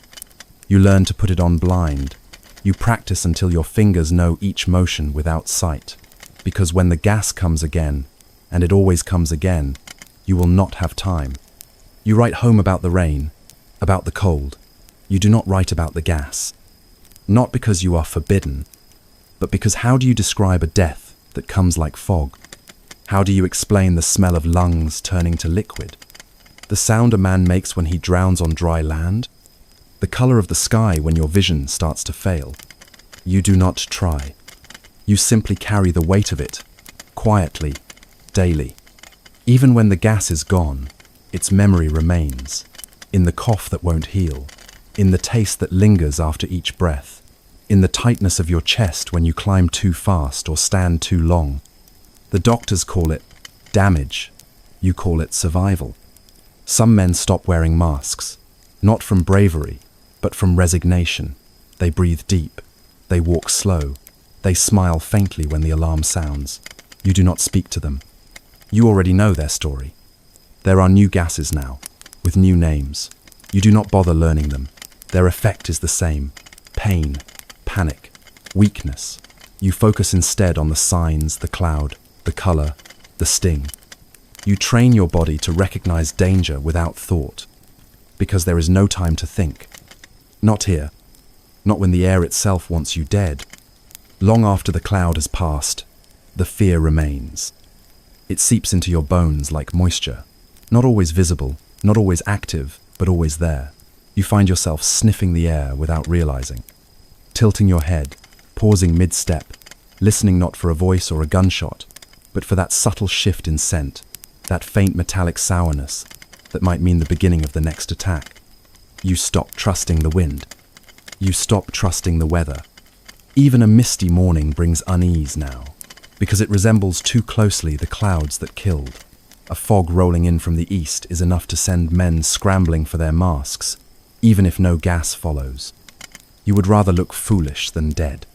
You learn to put it on blind. You practice until your fingers know each motion without sight. Because when the gas comes again, and it always comes again, you will not have time. You write home about the rain, about the cold. You do not write about the gas. Not because you are forbidden, but because how do you describe a death that comes like fog? How do you explain the smell of lungs turning to liquid? The sound a man makes when he drowns on dry land? The color of the sky when your vision starts to fail? You do not try. You simply carry the weight of it, quietly, daily. Even when the gas is gone, its memory remains, in the cough that won't heal, in the taste that lingers after each breath, in the tightness of your chest when you climb too fast or stand too long. The doctors call it damage. You call it survival. Some men stop wearing masks, not from bravery, but from resignation. They breathe deep. They walk slow. They smile faintly when the alarm sounds. You do not speak to them. You already know their story. There are new gases now, with new names. You do not bother learning them. Their effect is the same. Pain, panic, weakness. You focus instead on the signs, the cloud, the color, the sting. You train your body to recognize danger without thought, because there is no time to think. Not here. Not when the air itself wants you dead. Long after the cloud has passed, the fear remains. It seeps into your bones like moisture, not always visible, not always active, but always there. You find yourself sniffing the air without realizing, tilting your head, pausing mid-step, listening not for a voice or a gunshot, but for that subtle shift in scent, that faint metallic sourness that might mean the beginning of the next attack. You stop trusting the wind. You stop trusting the weather. Even a misty morning brings unease now, because it resembles too closely the clouds that killed. A fog rolling in from the east is enough to send men scrambling for their masks, even if no gas follows. You would rather look foolish than dead.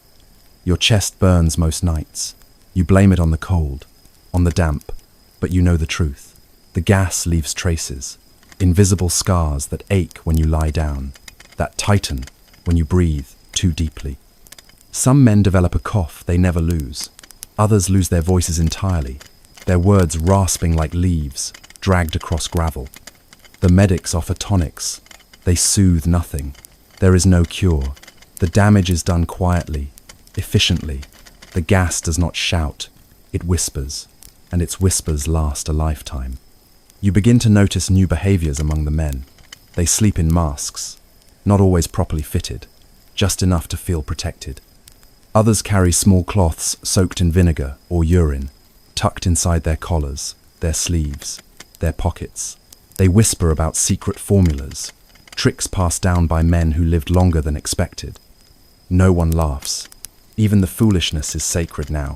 Your chest burns most nights. You blame it on the cold, on the damp, but you know the truth. The gas leaves traces, invisible scars that ache when you lie down, that tighten when you breathe too deeply. Some men develop a cough they never lose. Others lose their voices entirely, their words rasping like leaves, dragged across gravel. The medics offer tonics. They soothe nothing. There is no cure. The damage is done quietly, efficiently. The gas does not shout. It whispers, and its whispers last a lifetime. You begin to notice new behaviors among the men. They sleep in masks, not always properly fitted. just enough to feel protected. Others carry small cloths soaked in vinegar or urine, tucked inside their collars, their sleeves, their pockets. They whisper about secret formulas, tricks passed down by men who lived longer than expected. No one laughs. Even the foolishness is sacred now.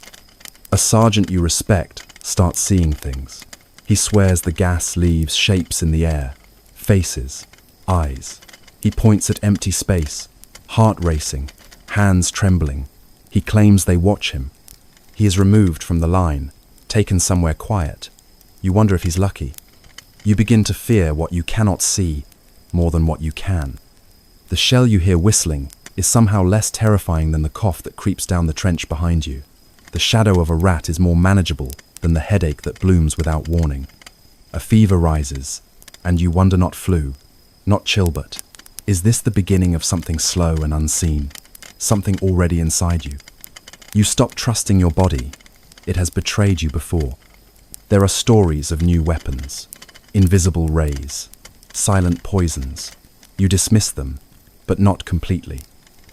A sergeant you respect starts seeing things. He swears the gas leaves shapes in the air, faces, eyes. He points at empty space, heart racing, hands trembling. He claims they watch him. He is removed from the line, taken somewhere quiet. You wonder if he's lucky. You begin to fear what you cannot see more than what you can. The shell you hear whistling is somehow less terrifying than the cough that creeps down the trench behind you. The shadow of a rat is more manageable than the headache that blooms without warning. A fever rises, and you wonder not flu, not chill, but is this the beginning of something slow and unseen, something already inside you? You stop trusting your body. It has betrayed you before. There are stories of new weapons, invisible rays, silent poisons. You dismiss them, but not completely.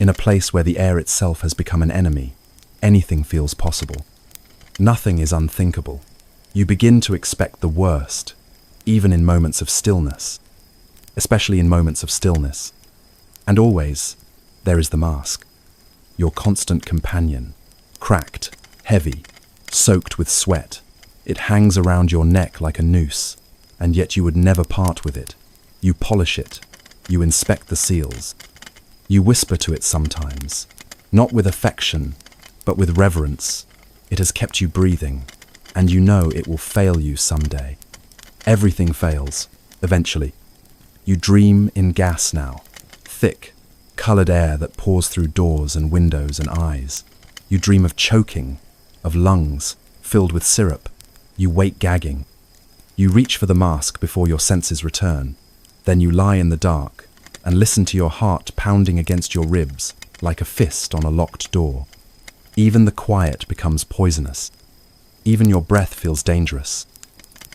In a place where the air itself has become an enemy, anything feels possible. Nothing is unthinkable. You begin to expect the worst, even in moments of stillness, especially in moments of stillness. And always, there is the mask, your constant companion, cracked, heavy, soaked with sweat. It hangs around your neck like a noose, and yet you would never part with it. You polish it, you inspect the seals. You whisper to it sometimes, not with affection, but with reverence. It has kept you breathing, and you know it will fail you someday. Everything fails, eventually. You dream in gas now, thick, colored air that pours through doors and windows and eyes. You dream of choking, of lungs filled with syrup. You wake gagging. You reach for the mask before your senses return. Then you lie in the dark and listen to your heart pounding against your ribs like a fist on a locked door. Even the quiet becomes poisonous. Even your breath feels dangerous.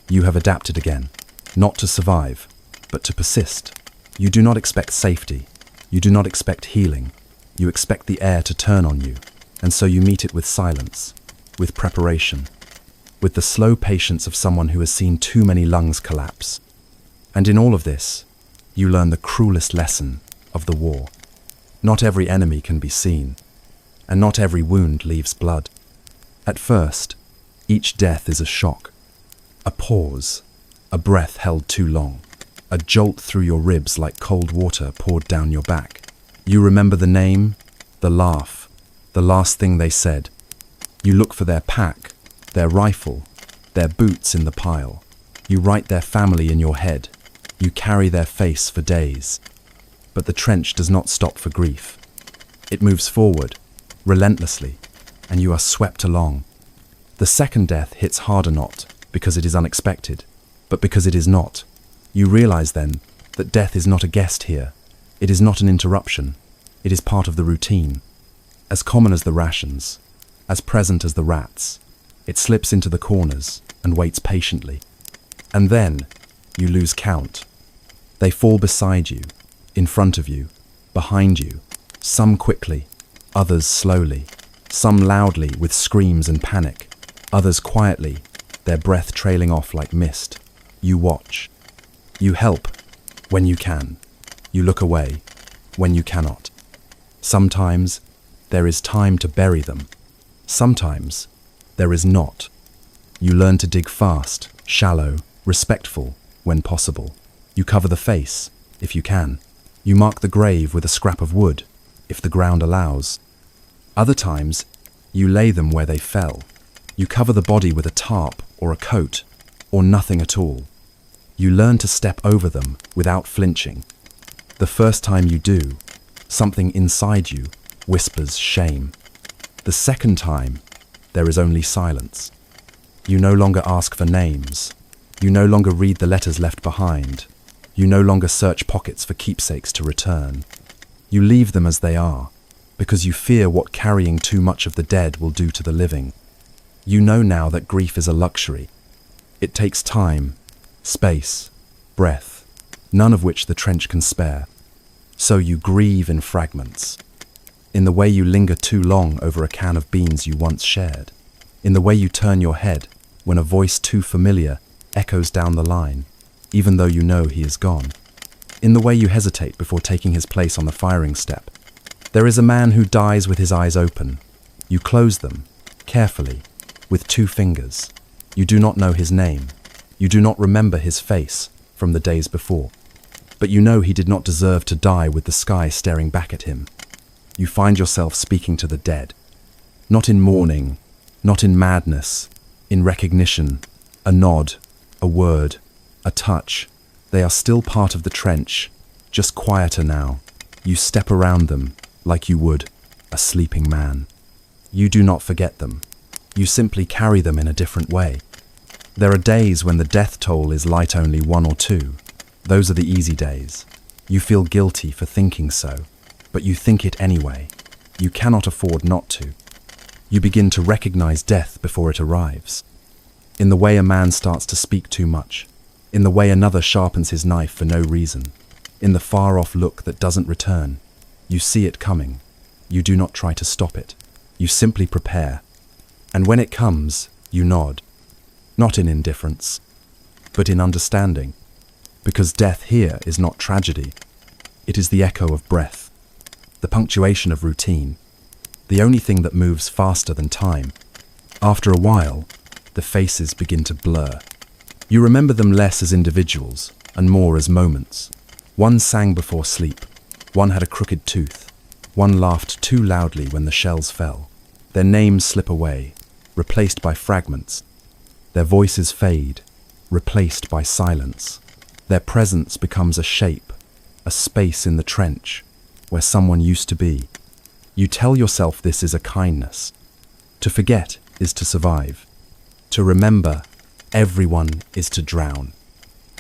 You have adapted again, not to survive, but to persist. You do not expect safety. You do not expect healing. You expect the air to turn on you, and so you meet it with silence, with preparation, with the slow patience of someone who has seen too many lungs collapse. And in all of this, you learn the cruelest lesson of the war. Not every enemy can be seen, and not every wound leaves blood. At first, each death is a shock, a pause, a breath held too long, a jolt through your ribs like cold water poured down your back. You remember the name, the laugh, the last thing they said. You look for their pack, their rifle, their boots in the pile. You write their family in your head. You carry their face for days. But the trench does not stop for grief. It moves forward, relentlessly, and you are swept along. The second death hits harder not because it is unexpected, but because it is not. You realize then that death is not a guest here. It is not an interruption. It is part of the routine. As common as the rations, as present as the rats, it slips into the corners and waits patiently. And then you lose count. They fall beside you, in front of you, behind you, some quickly, others slowly, some loudly with screams and panic, others quietly, their breath trailing off like mist. You watch. You help when you can. You look away when you cannot. Sometimes there is time to bury them. Sometimes there is not. You learn to dig fast, shallow, respectful when possible. You cover the face, if you can. You mark the grave with a scrap of wood, if the ground allows. Other times, you lay them where they fell. You cover the body with a tarp or a coat, or nothing at all. You learn to step over them without flinching. The first time you do, something inside you whispers shame. The second time, there is only silence. You no longer ask for names. You no longer read the letters left behind. You no longer search pockets for keepsakes to return. You leave them as they are, because you fear what carrying too much of the dead will do to the living. You know now that grief is a luxury. It takes time, space, breath, none of which the trench can spare. So you grieve in fragments. in the way you linger too long over a can of beans you once shared, in the way you turn your head when a voice too familiar echoes down the line, even though you know he is gone, in the way you hesitate before taking his place on the firing step. There is a man who dies with his eyes open. You close them, carefully, with 2 fingers. You do not know his name. You do not remember his face from the days before. But you know he did not deserve to die with the sky staring back at him. You find yourself speaking to the dead. Not in mourning, not in madness, in recognition, a nod, a word, a touch. They are still part of the trench, just quieter now. You step around them like you would a sleeping man. You do not forget them. You simply carry them in a different way. There are days when the death toll is light only 1 or 2. Those are the easy days. You feel guilty for thinking so, but you think it anyway. You cannot afford not to. You begin to recognize death before it arrives. In the way a man starts to speak too much, in the way another sharpens his knife for no reason, in the far-off look that doesn't return. You see it coming. You do not try to stop it. You simply prepare. And when it comes, you nod. Not in indifference, but in understanding. Because death here is not tragedy. It is the echo of breath, the punctuation of routine, the only thing that moves faster than time. After a while, the faces begin to blur. You remember them less as individuals and more as moments. One sang before sleep. One had a crooked tooth. One laughed too loudly when the shells fell. Their names slip away, replaced by fragments. Their voices fade, replaced by silence. Their presence becomes a shape, a space in the trench where someone used to be. You tell yourself this is a kindness. To forget is to survive. To remember, everyone is to drown.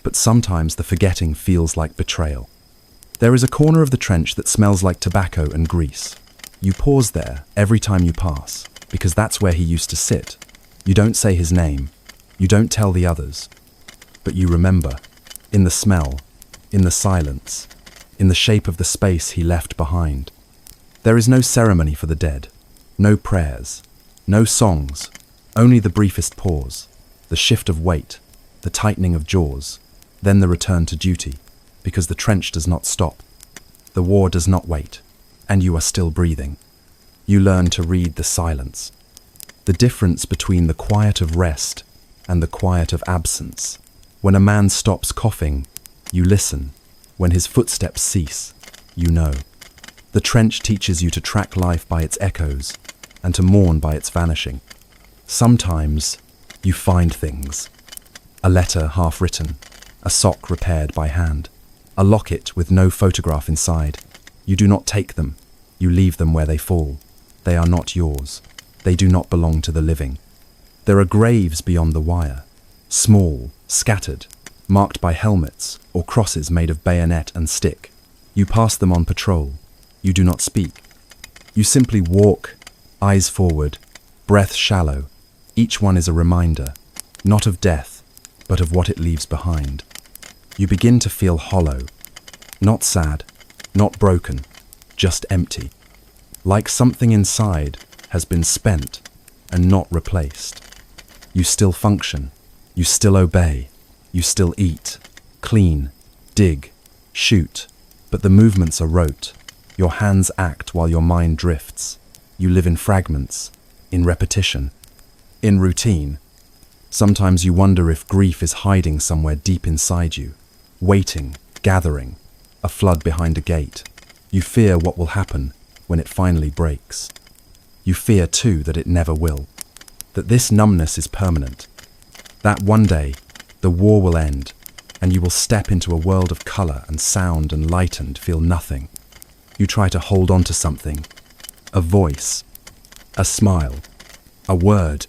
But sometimes the forgetting feels like betrayal. There is a corner of the trench that smells like tobacco and grease. You pause there every time you pass, because that's where he used to sit. You don't say his name. You don't tell the others. But you remember, in the smell, in the silence, in the shape of the space he left behind. There is no ceremony for the dead, no prayers, no songs, only the briefest pause, the shift of weight, the tightening of jaws, then the return to duty, because the trench does not stop. The war does not wait, and you are still breathing. You learn to read the silence, the difference between the quiet of rest and the quiet of absence. When a man stops coughing, you listen. When his footsteps cease, you know. The trench teaches you to track life by its echoes and to mourn by its vanishing. Sometimes you find things. A letter half written, a sock repaired by hand, a locket with no photograph inside. You do not take them. You leave them where they fall. They are not yours. They do not belong to the living. There are graves beyond the wire, small, scattered, marked by helmets or crosses made of bayonet and stick. You pass them on patrol. You do not speak. You simply walk, eyes forward, breath shallow. Each one is a reminder, not of death, but of what it leaves behind. You begin to feel hollow, not sad, not broken, just empty. Like something inside has been spent and not replaced. You still function. You still obey. You still eat, clean, dig, shoot, but the movements are rote. Your hands act while your mind drifts. You live in fragments, in repetition, in routine. Sometimes you wonder if grief is hiding somewhere deep inside you, waiting, gathering, a flood behind a gate. You fear what will happen when it finally breaks. You fear too that it never will, that this numbness is permanent, that one day the war will end and you will step into a world of color and sound and light and feel nothing. You try to hold on to something, a voice, a smile, a word,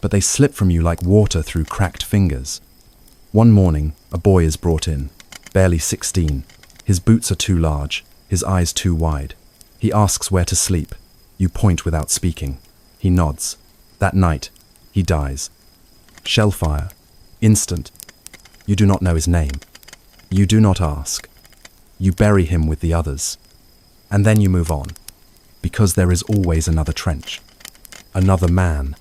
but they slip from you like water through cracked fingers. One morning, a boy is brought in, barely 16. His boots are too large, his eyes too wide. He asks where to sleep. You point without speaking. He nods. That night, he dies. Shellfire. Instant. You do not know his name. You do not ask. You bury him with the others. And then you move on. because there is always another trench, another man,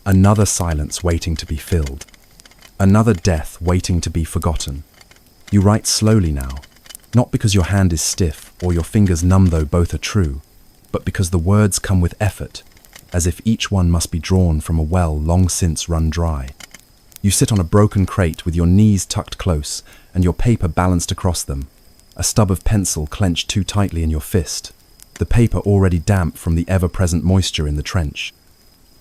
another silence waiting to be filled, another death waiting to be forgotten. You write slowly now, not because your hand is stiff or your fingers numb, though both are true, but because the words come with effort, as if each one must be drawn from a well long since run dry. You sit on a broken crate with your knees tucked close and your paper balanced across them, a stub of pencil clenched too tightly in your fist, the paper already damp from the ever-present moisture in the trench.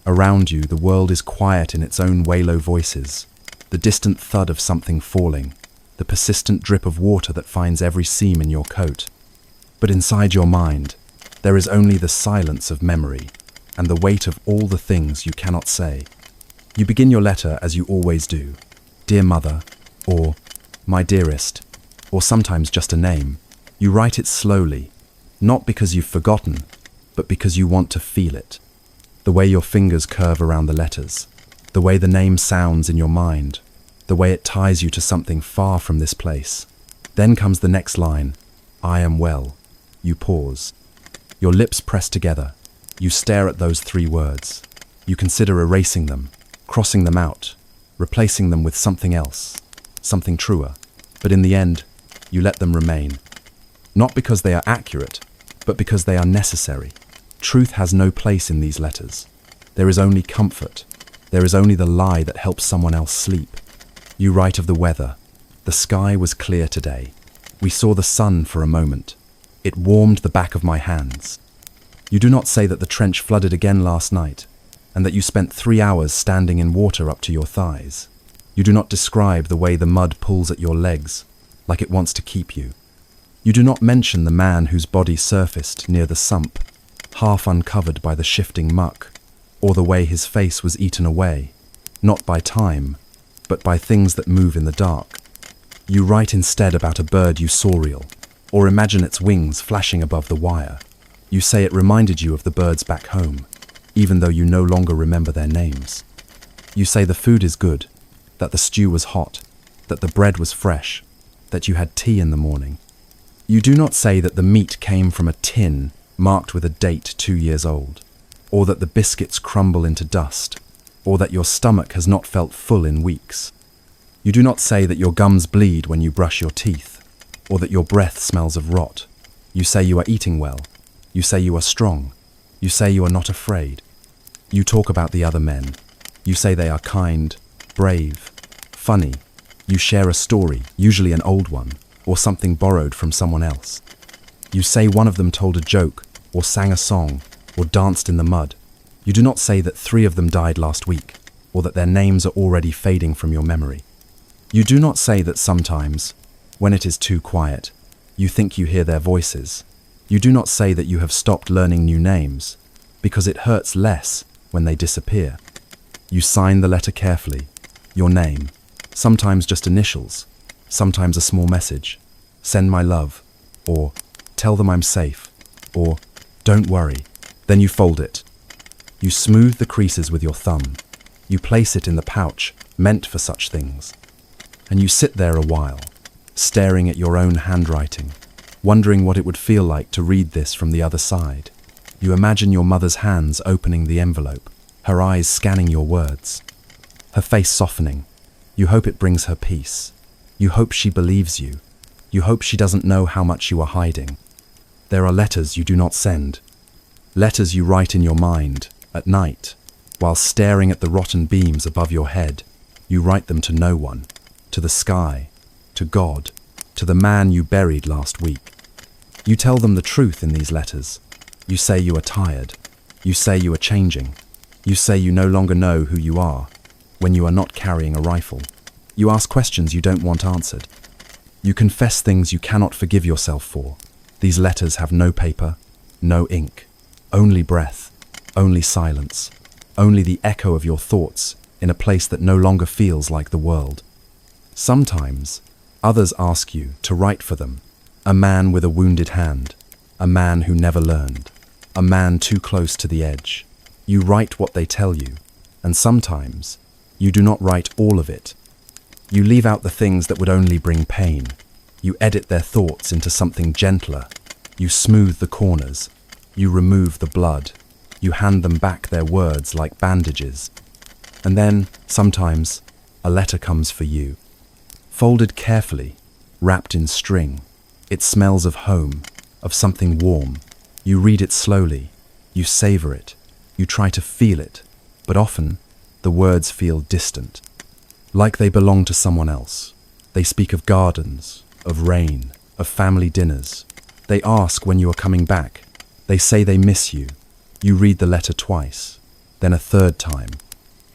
Around you, the world is quiet in its own way, low voices, the distant thud of something falling, the persistent drip of water that finds every seam in your coat. But inside your mind, there is only the silence of memory and the weight of all the things you cannot say. You begin your letter as you always do, "Dear Mother," or "My dearest," or sometimes just a name. You write it slowly, not because you've forgotten, but because you want to feel it. The way your fingers curve around the letters, the way the name sounds in your mind, the way it ties you to something far from this place. Then comes the next line, "I am well." You pause. Your lips press together. You stare at those 3 words. You consider erasing them, crossing them out, replacing them with something else, something truer. But in the end, you let them remain. Not because they are accurate, but because they are necessary. Truth has no place in these letters. There is only comfort. There is only the lie that helps someone else sleep. You write of the weather. The sky was clear today. We saw the sun for a moment. It warmed the back of my hands. You do not say that the trench flooded again last night, and that you spent 3 hours standing in water up to your thighs. You do not describe the way the mud pulls at your legs, like it wants to keep you. You do not mention the man whose body surfaced near the sump, half uncovered by the shifting muck, or the way his face was eaten away, not by time, but by things that move in the dark. You write instead about a bird you saw real, or imagine its wings flashing above the wire. You say it reminded you of the birds back home, even though you no longer remember their names. You say the food is good, that the stew was hot, that the bread was fresh, that you had tea in the morning. You do not say that the meat came from a tin marked with a date 2 years old, or that the biscuits crumble into dust, or that your stomach has not felt full in weeks. You do not say that your gums bleed when you brush your teeth, or that your breath smells of rot. You say you are eating well. You say you are strong. You say you are not afraid. You talk about the other men. You say they are kind, brave, funny. You share a story, usually an old one, or something borrowed from someone else. You say one of them told a joke, or sang a song, or danced in the mud. You do not say that 3 of them died last week, or that their names are already fading from your memory. You do not say that sometimes, when it is too quiet, you think you hear their voices. You do not say that you have stopped learning new names, because it hurts less when they disappear. You sign the letter carefully, your name, sometimes just initials, sometimes a small message, "Send my love," or "Tell them I'm safe," or "Don't worry." Then you fold it. You smooth the creases with your thumb. You place it in the pouch meant for such things. And you sit there a while, staring at your own handwriting, wondering what it would feel like to read this from the other side. You imagine your mother's hands opening the envelope, her eyes scanning your words, her face softening. You hope it brings her peace. You hope she believes you. You hope she doesn't know how much you are hiding. There are letters you do not send. Letters you write in your mind, at night, while staring at the rotten beams above your head. You write them to no one, to the sky, to God, to the man you buried last week. You tell them the truth in these letters. You say you are tired. You say you are changing. You say you no longer know who you are when you are not carrying a rifle. You ask questions you don't want answered. You confess things you cannot forgive yourself for. These letters have no paper, no ink, only breath, only silence, only the echo of your thoughts in a place that no longer feels like the world. Sometimes, others ask you to write for them. A man with a wounded hand, a man who never learned, a man too close to the edge. You write what they tell you, and sometimes you do not write all of it. You leave out the things that would only bring pain. You edit their thoughts into something gentler. You smooth the corners. You remove the blood. You hand them back their words like bandages. And then, sometimes, a letter comes for you. Folded carefully, wrapped in string. It smells of home, of something warm. You read it slowly. You savor it. You try to feel it. But often, the words feel distant. Like they belong to someone else. They speak of gardens, of rain, of family dinners. They ask when you are coming back. They say they miss you. You read the letter twice, then a third time.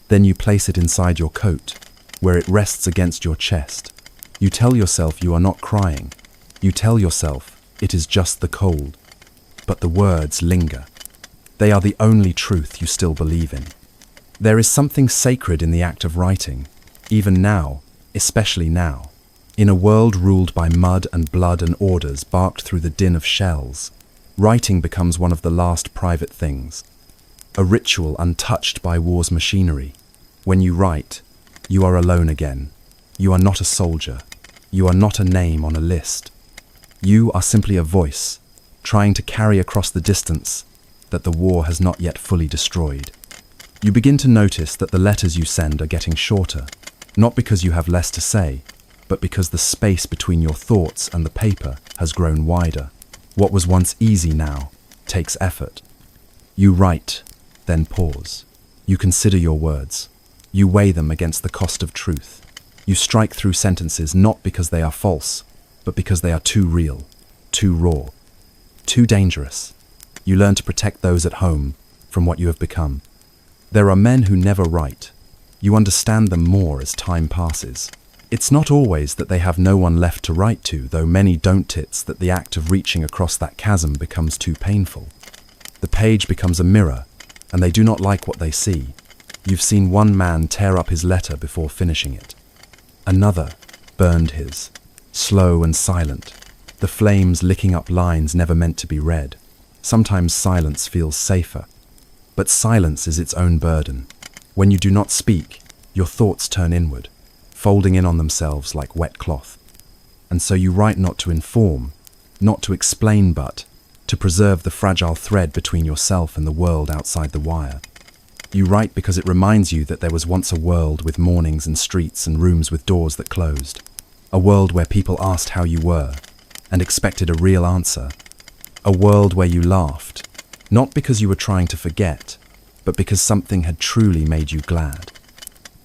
Then you place it inside your coat, where it rests against your chest. You tell yourself you are not crying. You tell yourself it is just the cold. But the words linger. They are the only truth you still believe in. There is something sacred in the act of writing, even now, especially now. In a world ruled by mud and blood and orders barked through the din of shells, writing becomes one of the last private things. A ritual untouched by war's machinery. When you write, you are alone again. You are not a soldier. You are not a name on a list. You are simply a voice, trying to carry across the distance that the war has not yet fully destroyed. You begin to notice that the letters you send are getting shorter, not because you have less to say, but because the space between your thoughts and the paper has grown wider. What was once easy now takes effort. You write, then pause. You consider your words. You weigh them against the cost of truth. You strike through sentences not because they are false, but because they are too real, too raw, too dangerous. You learn to protect those at home from what you have become. There are men who never write. You understand them more as time passes. It's not always that they have no one left to write to, though many don't. It's that the act of reaching across that chasm becomes too painful. The page becomes a mirror, and they do not like what they see. You've seen one man tear up his letter before finishing it. Another burned his, slow and silent, the flames licking up lines never meant to be read. Sometimes silence feels safer, but silence is its own burden. When you do not speak, your thoughts turn inward, folding in on themselves like wet cloth. And so you write not to inform, not to explain, but to preserve the fragile thread between yourself and the world outside the wire. You write because it reminds you that there was once a world with mornings and streets and rooms with doors that closed. A world where people asked how you were and expected a real answer. A world where you laughed, not because you were trying to forget, but because something had truly made you glad.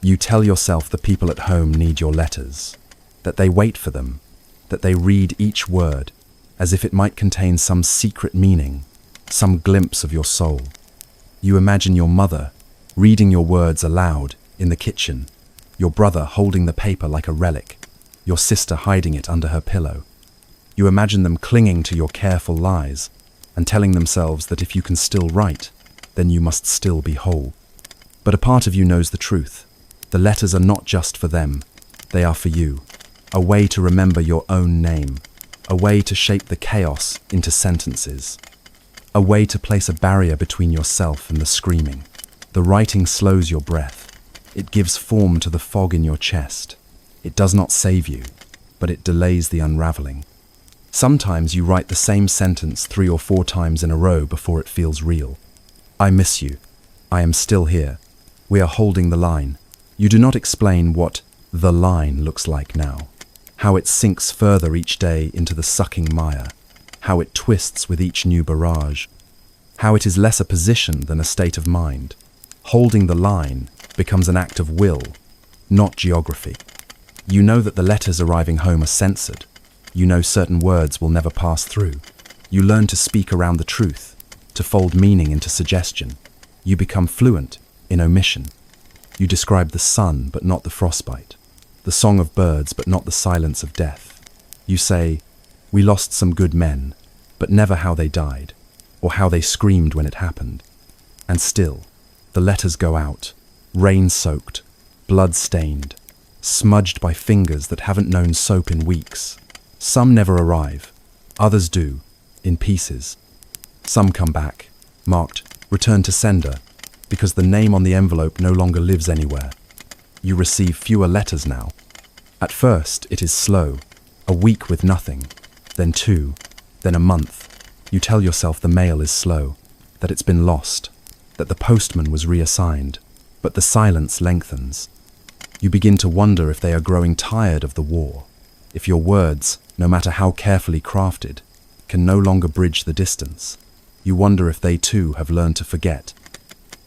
You tell yourself the people at home need your letters, that they wait for them, that they read each word as if it might contain some secret meaning, some glimpse of your soul. You imagine your mother reading your words aloud in the kitchen, your brother holding the paper like a relic, your sister hiding it under her pillow. You imagine them clinging to your careful lies and telling themselves that if you can still write, then you must still be whole. But a part of you knows the truth. The letters are not just for them, they are for you. A way to remember your own name, a way to shape the chaos into sentences, a way to place a barrier between yourself and the screaming. The writing slows your breath. It gives form to the fog in your chest. It does not save you, but it delays the unraveling. Sometimes you write the same sentence 3 or 4 times in a row before it feels real. I miss you. I am still here. We are holding the line. You do not explain what the line looks like now, how it sinks further each day into the sucking mire, how it twists with each new barrage, how it is less a position than a state of mind. Holding the line becomes an act of will, not geography. You know that the letters arriving home are censored. You know certain words will never pass through. You learn to speak around the truth, to fold meaning into suggestion. You become fluent in omission. You describe the sun but not the frostbite, the song of birds but not the silence of death. You say, we lost some good men, but never how they died, or how they screamed when it happened. And still, the letters go out, rain-soaked, blood-stained, smudged by fingers that haven't known soap in weeks. Some never arrive, others do, in pieces. Some come back, marked, return to sender, because the name on the envelope no longer lives anywhere. You receive fewer letters now. At first, it is slow, a week with nothing, then 2, then a month. You tell yourself the mail is slow, that it's been lost, that the postman was reassigned, but the silence lengthens. You begin to wonder if they are growing tired of the war, if your words, no matter how carefully crafted, can no longer bridge the distance. You wonder if they too have learned to forget.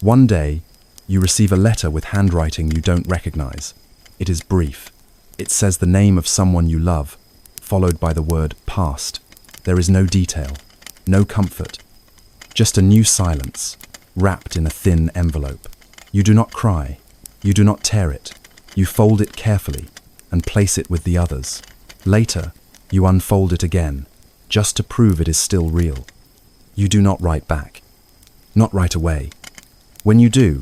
One day, you receive a letter with handwriting you don't recognize. It is brief. It says the name of someone you love, followed by the word past. There is no detail, no comfort, just a new silence, wrapped in a thin envelope. You do not cry. You do not tear it. You fold it carefully and place it with the others. Later, you unfold it again, just to prove it is still real. You do not write back. Not right away. When you do,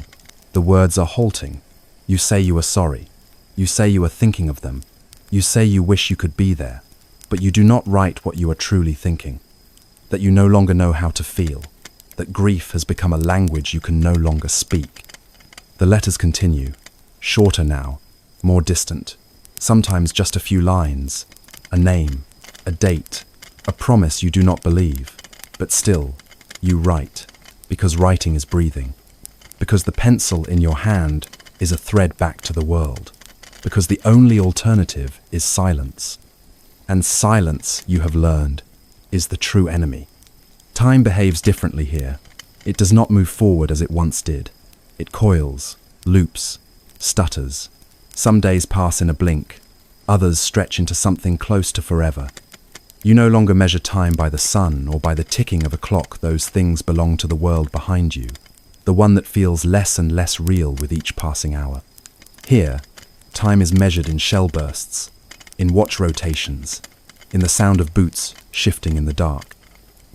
the words are halting. You say you are sorry. You say you are thinking of them. You say you wish you could be there. But you do not write what you are truly thinking. That you no longer know how to feel. That grief has become a language you can no longer speak. The letters continue, shorter now, more distant, sometimes just a few lines, a name, a date, a promise you do not believe, but still, you write, because writing is breathing, because the pencil in your hand is a thread back to the world, because the only alternative is silence. And silence, you have learned, is the true enemy. Time behaves differently here. It does not move forward as it once did. It coils, loops, stutters. Some days pass in a blink. Others stretch into something close to forever. You no longer measure time by the sun or by the ticking of a clock. Those things belong to the world behind you, the one that feels less and less real with each passing hour. Here, time is measured in shell bursts, in watch rotations, in the sound of boots shifting in the dark.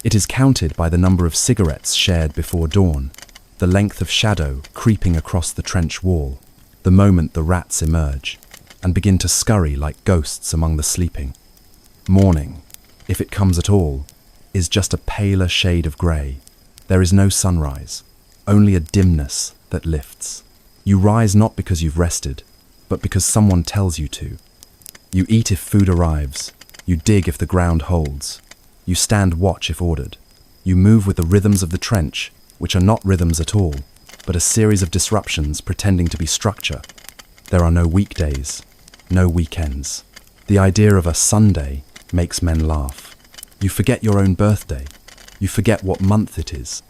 It is counted by the number of cigarettes shared before dawn, the length of shadow creeping across the trench wall, the moment the rats emerge and begin to scurry like ghosts among the sleeping. Morning, if it comes at all, is just a paler shade of grey. There is no sunrise, only a dimness that lifts. You rise not because you've rested, but because someone tells you to. You eat if food arrives. You dig if the ground holds. You stand watch if ordered. You move with the rhythms of the trench, which are not rhythms at all, but a series of disruptions pretending to be structure. There are no weekdays, no weekends. The idea of a Sunday makes men laugh. You forget your own birthday. You forget what month it is.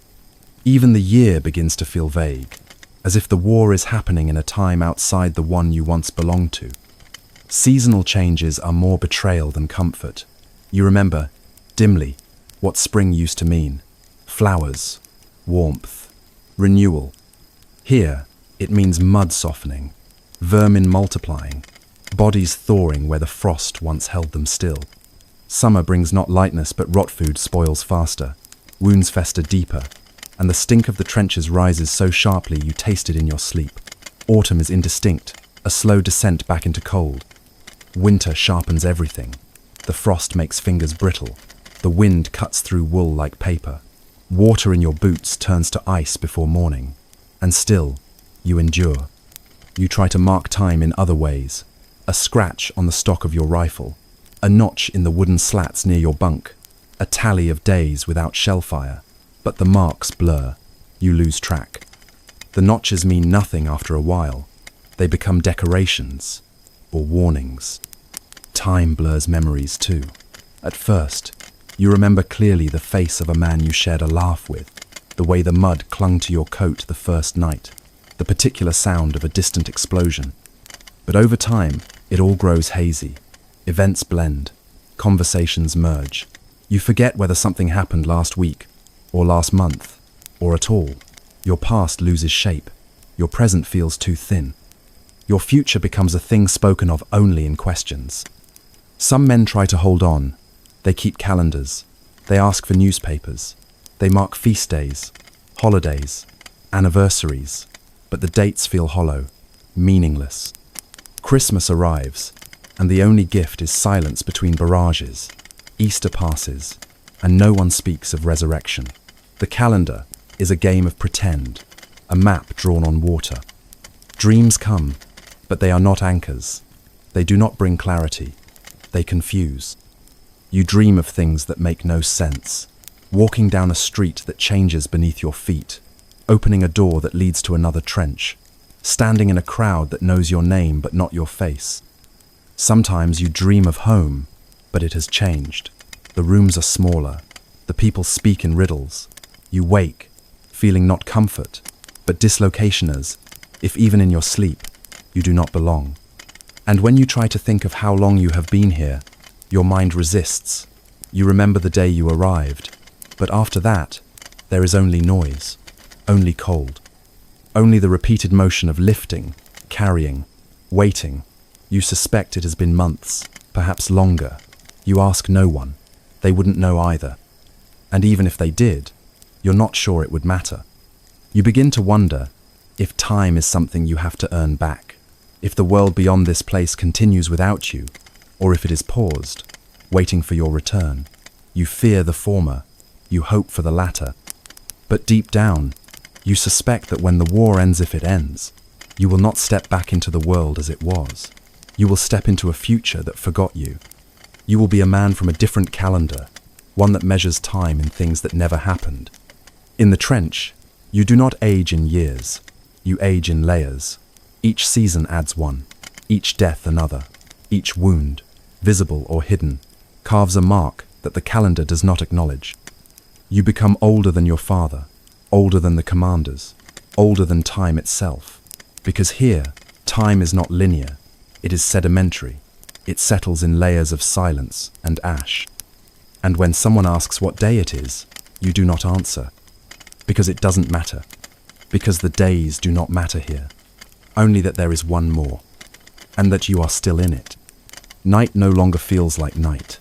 Even the year begins to feel vague, as if the war is happening in a time outside the one you once belonged to. Seasonal changes are more betrayal than comfort. You remember, dimly, what spring used to mean. Flowers, warmth, renewal. Here, it means mud softening, vermin multiplying, bodies thawing where the frost once held them still. Summer brings not lightness, but rot food spoils faster. Wounds fester deeper, and the stink of the trenches rises so sharply you taste it in your sleep. Autumn is indistinct, a slow descent back into cold. Winter sharpens everything. The frost makes fingers brittle. The wind cuts through wool like paper. Water in your boots turns to ice before morning. And still, you endure. You try to mark time in other ways. A scratch on the stock of your rifle. A notch in the wooden slats near your bunk. A tally of days without shellfire. But the marks blur. You lose track. The notches mean nothing after a while. They become decorations or warnings. Time blurs memories too. At first, you remember clearly the face of a man you shared a laugh with, the way the mud clung to your coat the first night, the particular sound of a distant explosion. But over time, it all grows hazy. Events blend. Conversations merge. You forget whether something happened last week, or last month, or at all. Your past loses shape. Your present feels too thin. Your future becomes a thing spoken of only in questions. Some men try to hold on. They keep calendars. They ask for newspapers. They mark feast days, holidays, anniversaries. But the dates feel hollow, meaningless. Christmas arrives, and the only gift is silence between barrages. Easter passes, and no one speaks of resurrection. The calendar is a game of pretend, a map drawn on water. Dreams come, but they are not anchors. They do not bring clarity. They confuse. You dream of things that make no sense. walking down a street that changes beneath your feet, opening a door that leads to another trench, standing in a crowd that knows your name but not your face. Sometimes you dream of home, but it has changed. The rooms are smaller, the people speak in riddles. You wake, feeling not comfort, but dislocation as, if even in your sleep, you do not belong. And when you try to think of how long you have been here, your mind resists. You remember the day you arrived, but after that, there is only noise, only cold, only the repeated motion of lifting, carrying, waiting. You suspect it has been months, perhaps longer. You ask no one. They wouldn't know either. And even if they did, you're not sure it would matter. You begin to wonder if time is something you have to earn back, if the world beyond this place continues without you, or if it is paused, waiting for your return. You fear the former, you hope for the latter. But deep down, you suspect that when the war ends, if it ends, you will not step back into the world as it was. You will step into a future that forgot you. You will be a man from a different calendar, one that measures time in things that never happened. In the trench, you do not age in years, you age in layers. Each season adds one, each death another, each wound, visible or hidden, carves a mark that the calendar does not acknowledge. You become older than your father, older than the commanders, older than time itself. Because here, time is not linear, it is sedimentary. It settles in layers of silence and ash. And when someone asks what day it is, you do not answer. Because it doesn't matter. Because the days do not matter here. Only that there is one more. And that you are still in it. Night no longer feels like night.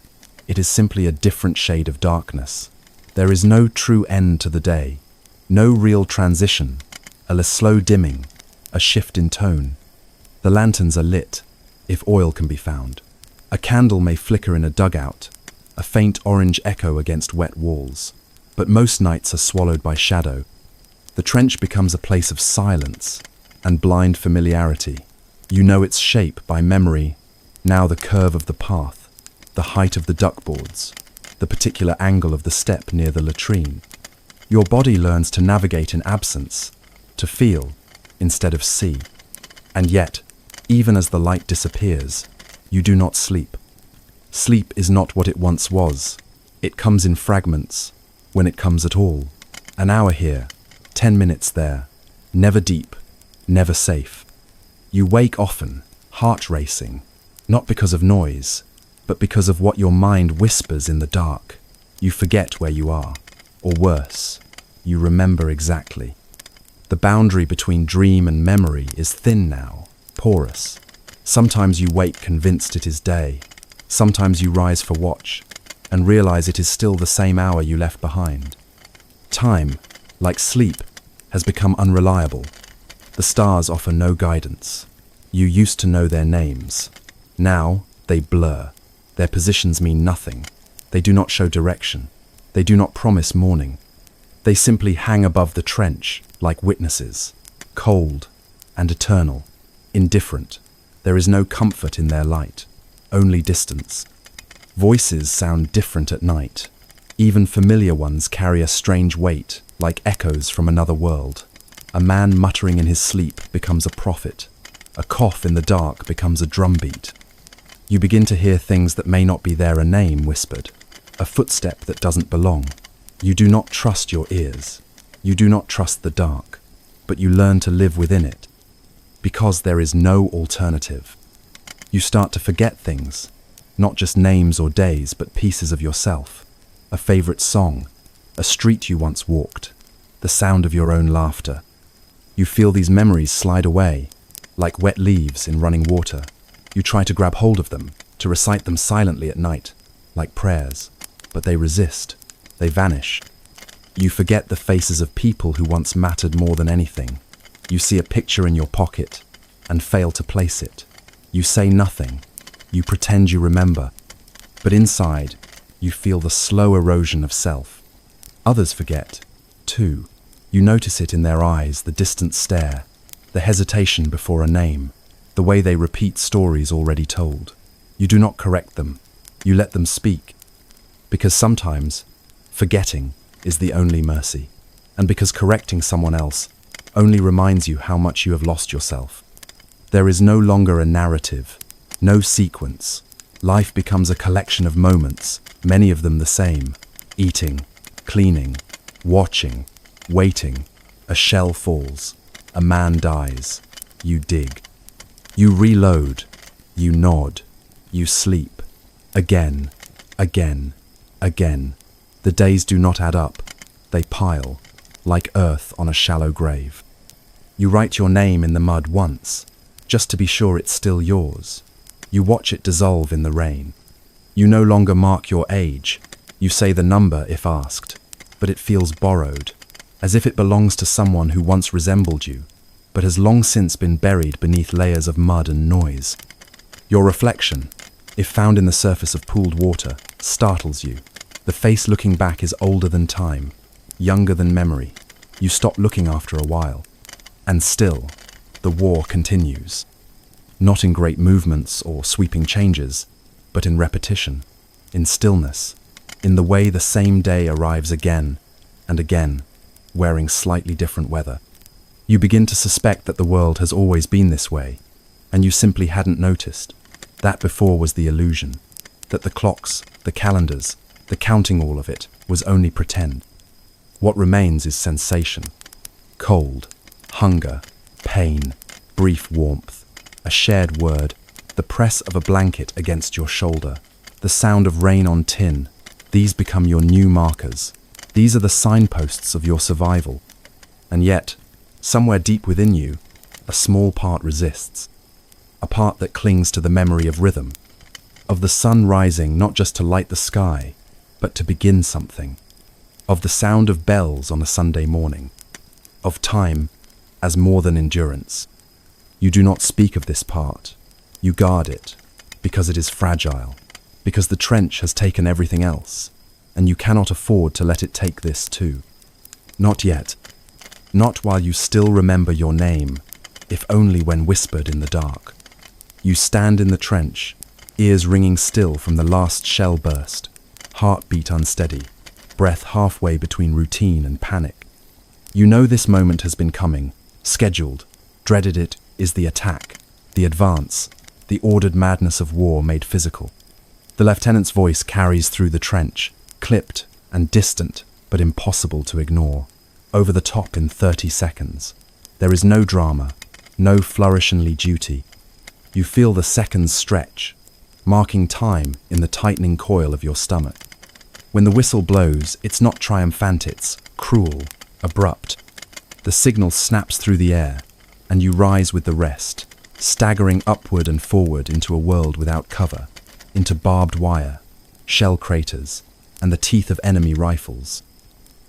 It is simply a different shade of darkness. There is no true end to the day. No real transition. A slow dimming. A shift in tone. The lanterns are lit, if oil can be found. A candle may flicker in a dugout, a faint orange echo against wet walls. But most nights are swallowed by shadow. The trench becomes a place of silence and blind familiarity. You know its shape by memory, now the curve of the path, the height of the duckboards, the particular angle of the step near the latrine. Your body learns to navigate in absence, to feel instead of see. And yet, even as the light disappears, you do not sleep. Sleep is not what it once was. It comes in fragments, when it comes at all. An hour here, 10 minutes there, never deep, never safe. You wake often, heart racing, not because of noise, but because of what your mind whispers in the dark. You forget where you are, or worse, you remember exactly. The boundary between dream and memory is thin now, porous. Sometimes you wake convinced it is day. Sometimes you rise for watch and realize it is still the same hour you left behind. Time, like sleep, has become unreliable. The stars offer no guidance. You used to know their names. Now they blur. Their positions mean nothing. They do not show direction. They do not promise morning. They simply hang above the trench like witnesses, cold and eternal, indifferent. There is no comfort in their light, only distance. Voices sound different at night. Even familiar ones carry a strange weight, like echoes from another world. A man muttering in his sleep becomes a prophet. A cough in the dark becomes a drumbeat. You begin to hear things that may not be there, a name whispered, a footstep that doesn't belong. You do not trust your ears. You do not trust the dark, but you learn to live within it. Because there is no alternative. You start to forget things, not just names or days, but pieces of yourself. A favorite song, a street you once walked, the sound of your own laughter. You feel these memories slide away, like wet leaves in running water. You try to grab hold of them, to recite them silently at night, like prayers, but they resist, they vanish. You forget the faces of people who once mattered more than anything. You see a picture in your pocket and fail to place it. You say nothing. You pretend you remember. But inside, you feel the slow erosion of self. Others forget, too. You notice it in their eyes, the distant stare, the hesitation before a name, the way they repeat stories already told. You do not correct them. You let them speak. Because sometimes, forgetting is the only mercy, and because correcting someone else only reminds you how much you have lost yourself. There is no longer a narrative, no sequence. Life becomes a collection of moments, many of them the same: eating, cleaning, watching, waiting. A shell falls, a man dies, you dig. You reload, you nod, you sleep. Again, again, again. The days do not add up, they pile, like earth on a shallow grave. You write your name in the mud once, just to be sure it's still yours. You watch it dissolve in the rain. You no longer mark your age, you say the number if asked, but it feels borrowed, as if it belongs to someone who once resembled you, but has long since been buried beneath layers of mud and noise. Your reflection, if found in the surface of pooled water, startles you. The face looking back is older than time, younger than memory. You stop looking after a while. And still, the war continues. Not in great movements or sweeping changes, but in repetition, in stillness, in the way the same day arrives again and again, wearing slightly different weather. You begin to suspect that the world has always been this way, and you simply hadn't noticed. That before was the illusion, that the clocks, the calendars, the counting all of it was only pretend. What remains is sensation. Cold, hunger, pain, brief warmth, a shared word, the press of a blanket against your shoulder, the sound of rain on tin. These become your new markers. These are the signposts of your survival. And yet, somewhere deep within you, a small part resists. A part that clings to the memory of rhythm, of the sun rising not just to light the sky, but to begin something, of the sound of bells on a Sunday morning, of time as more than endurance. You do not speak of this part. You guard it, because it is fragile, because the trench has taken everything else, and you cannot afford to let it take this too. Not yet. Not while you still remember your name, if only when whispered in the dark. You stand in the trench, ears ringing still from the last shell burst, heartbeat unsteady, breath halfway between routine and panic. You know this moment has been coming, scheduled, dreaded. It is the attack, the advance, the ordered madness of war made physical. The lieutenant's voice carries through the trench, clipped and distant, but impossible to ignore. Over the top in 30 seconds. There is no drama, no flourishingly duty. You feel the seconds stretch, marking time in the tightening coil of your stomach. When the whistle blows, it's not triumphant, it's cruel, abrupt. The signal snaps through the air, and you rise with the rest, staggering upward and forward into a world without cover, into barbed wire, shell craters, and the teeth of enemy rifles.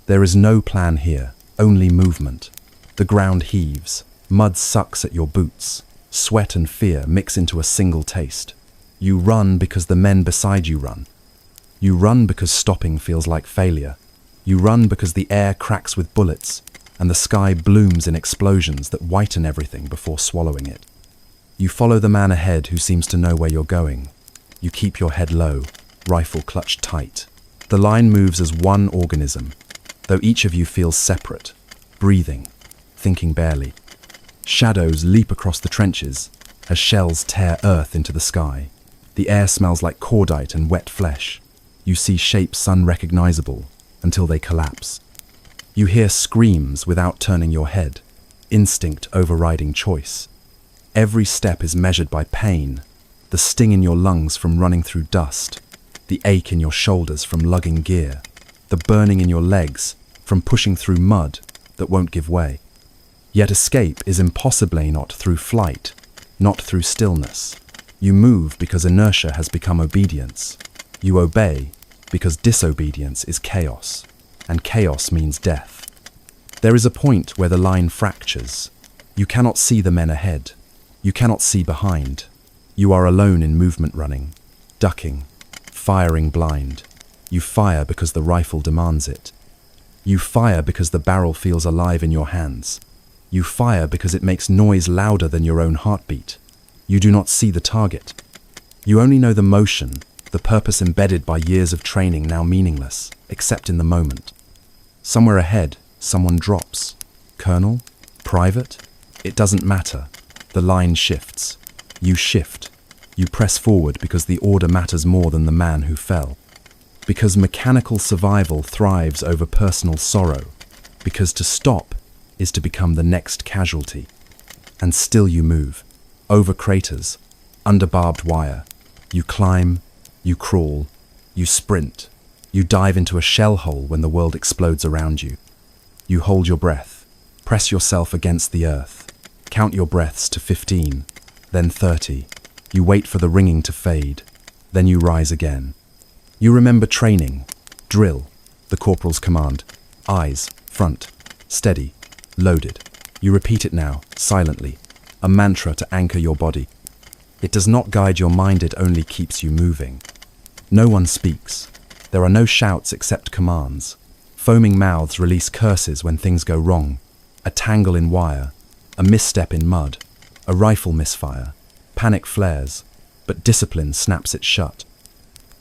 There is no plan here, only movement. The ground heaves, mud sucks at your boots, sweat and fear mix into a single taste. You run because the men beside you run. You run because stopping feels like failure. You run because the air cracks with bullets, and the sky blooms in explosions that whiten everything before swallowing it. You follow the man ahead who seems to know where you're going. You keep your head low, rifle clutched tight. The line moves as one organism, though each of you feels separate, breathing, thinking barely. Shadows leap across the trenches as shells tear earth into the sky. The air smells like cordite and wet flesh. You see shapes unrecognizable until they collapse. You hear screams without turning your head, instinct overriding choice. Every step is measured by pain, the sting in your lungs from running through dust, the ache in your shoulders from lugging gear, the burning in your legs from pushing through mud that won't give way. Yet escape is impossibly not through flight, not through stillness. You move because inertia has become obedience. You obey because disobedience is chaos, and chaos means death. There is a point where the line fractures. You cannot see the men ahead. You cannot see behind. You are alone in movement, running, ducking, firing blind. You fire because the rifle demands it. You fire because the barrel feels alive in your hands. You fire because it makes noise louder than your own heartbeat. You do not see the target. You only know the motion, the purpose embedded by years of training now meaningless, except in the moment. Somewhere ahead, someone drops. Colonel? Private? It doesn't matter. The line shifts. You shift. You press forward because the order matters more than the man who fell. Because mechanical survival thrives over personal sorrow. Because to stop is to become the next casualty. And still you move. Over craters. Under barbed wire. You climb. You crawl. You sprint. You dive into a shell hole when the world explodes around you. You hold your breath. Press yourself against the earth. Count your breaths to 15, then 30. You wait for the ringing to fade. Then you rise again. You remember training. Drill. The corporal's command. Eyes, front, steady, loaded. You repeat it now, silently. A mantra to anchor your body. It does not guide your mind, it only keeps you moving. No one speaks. There are no shouts except commands. Foaming mouths release curses when things go wrong. A tangle in wire, a misstep in mud, a rifle misfire. Panic flares, but discipline snaps it shut.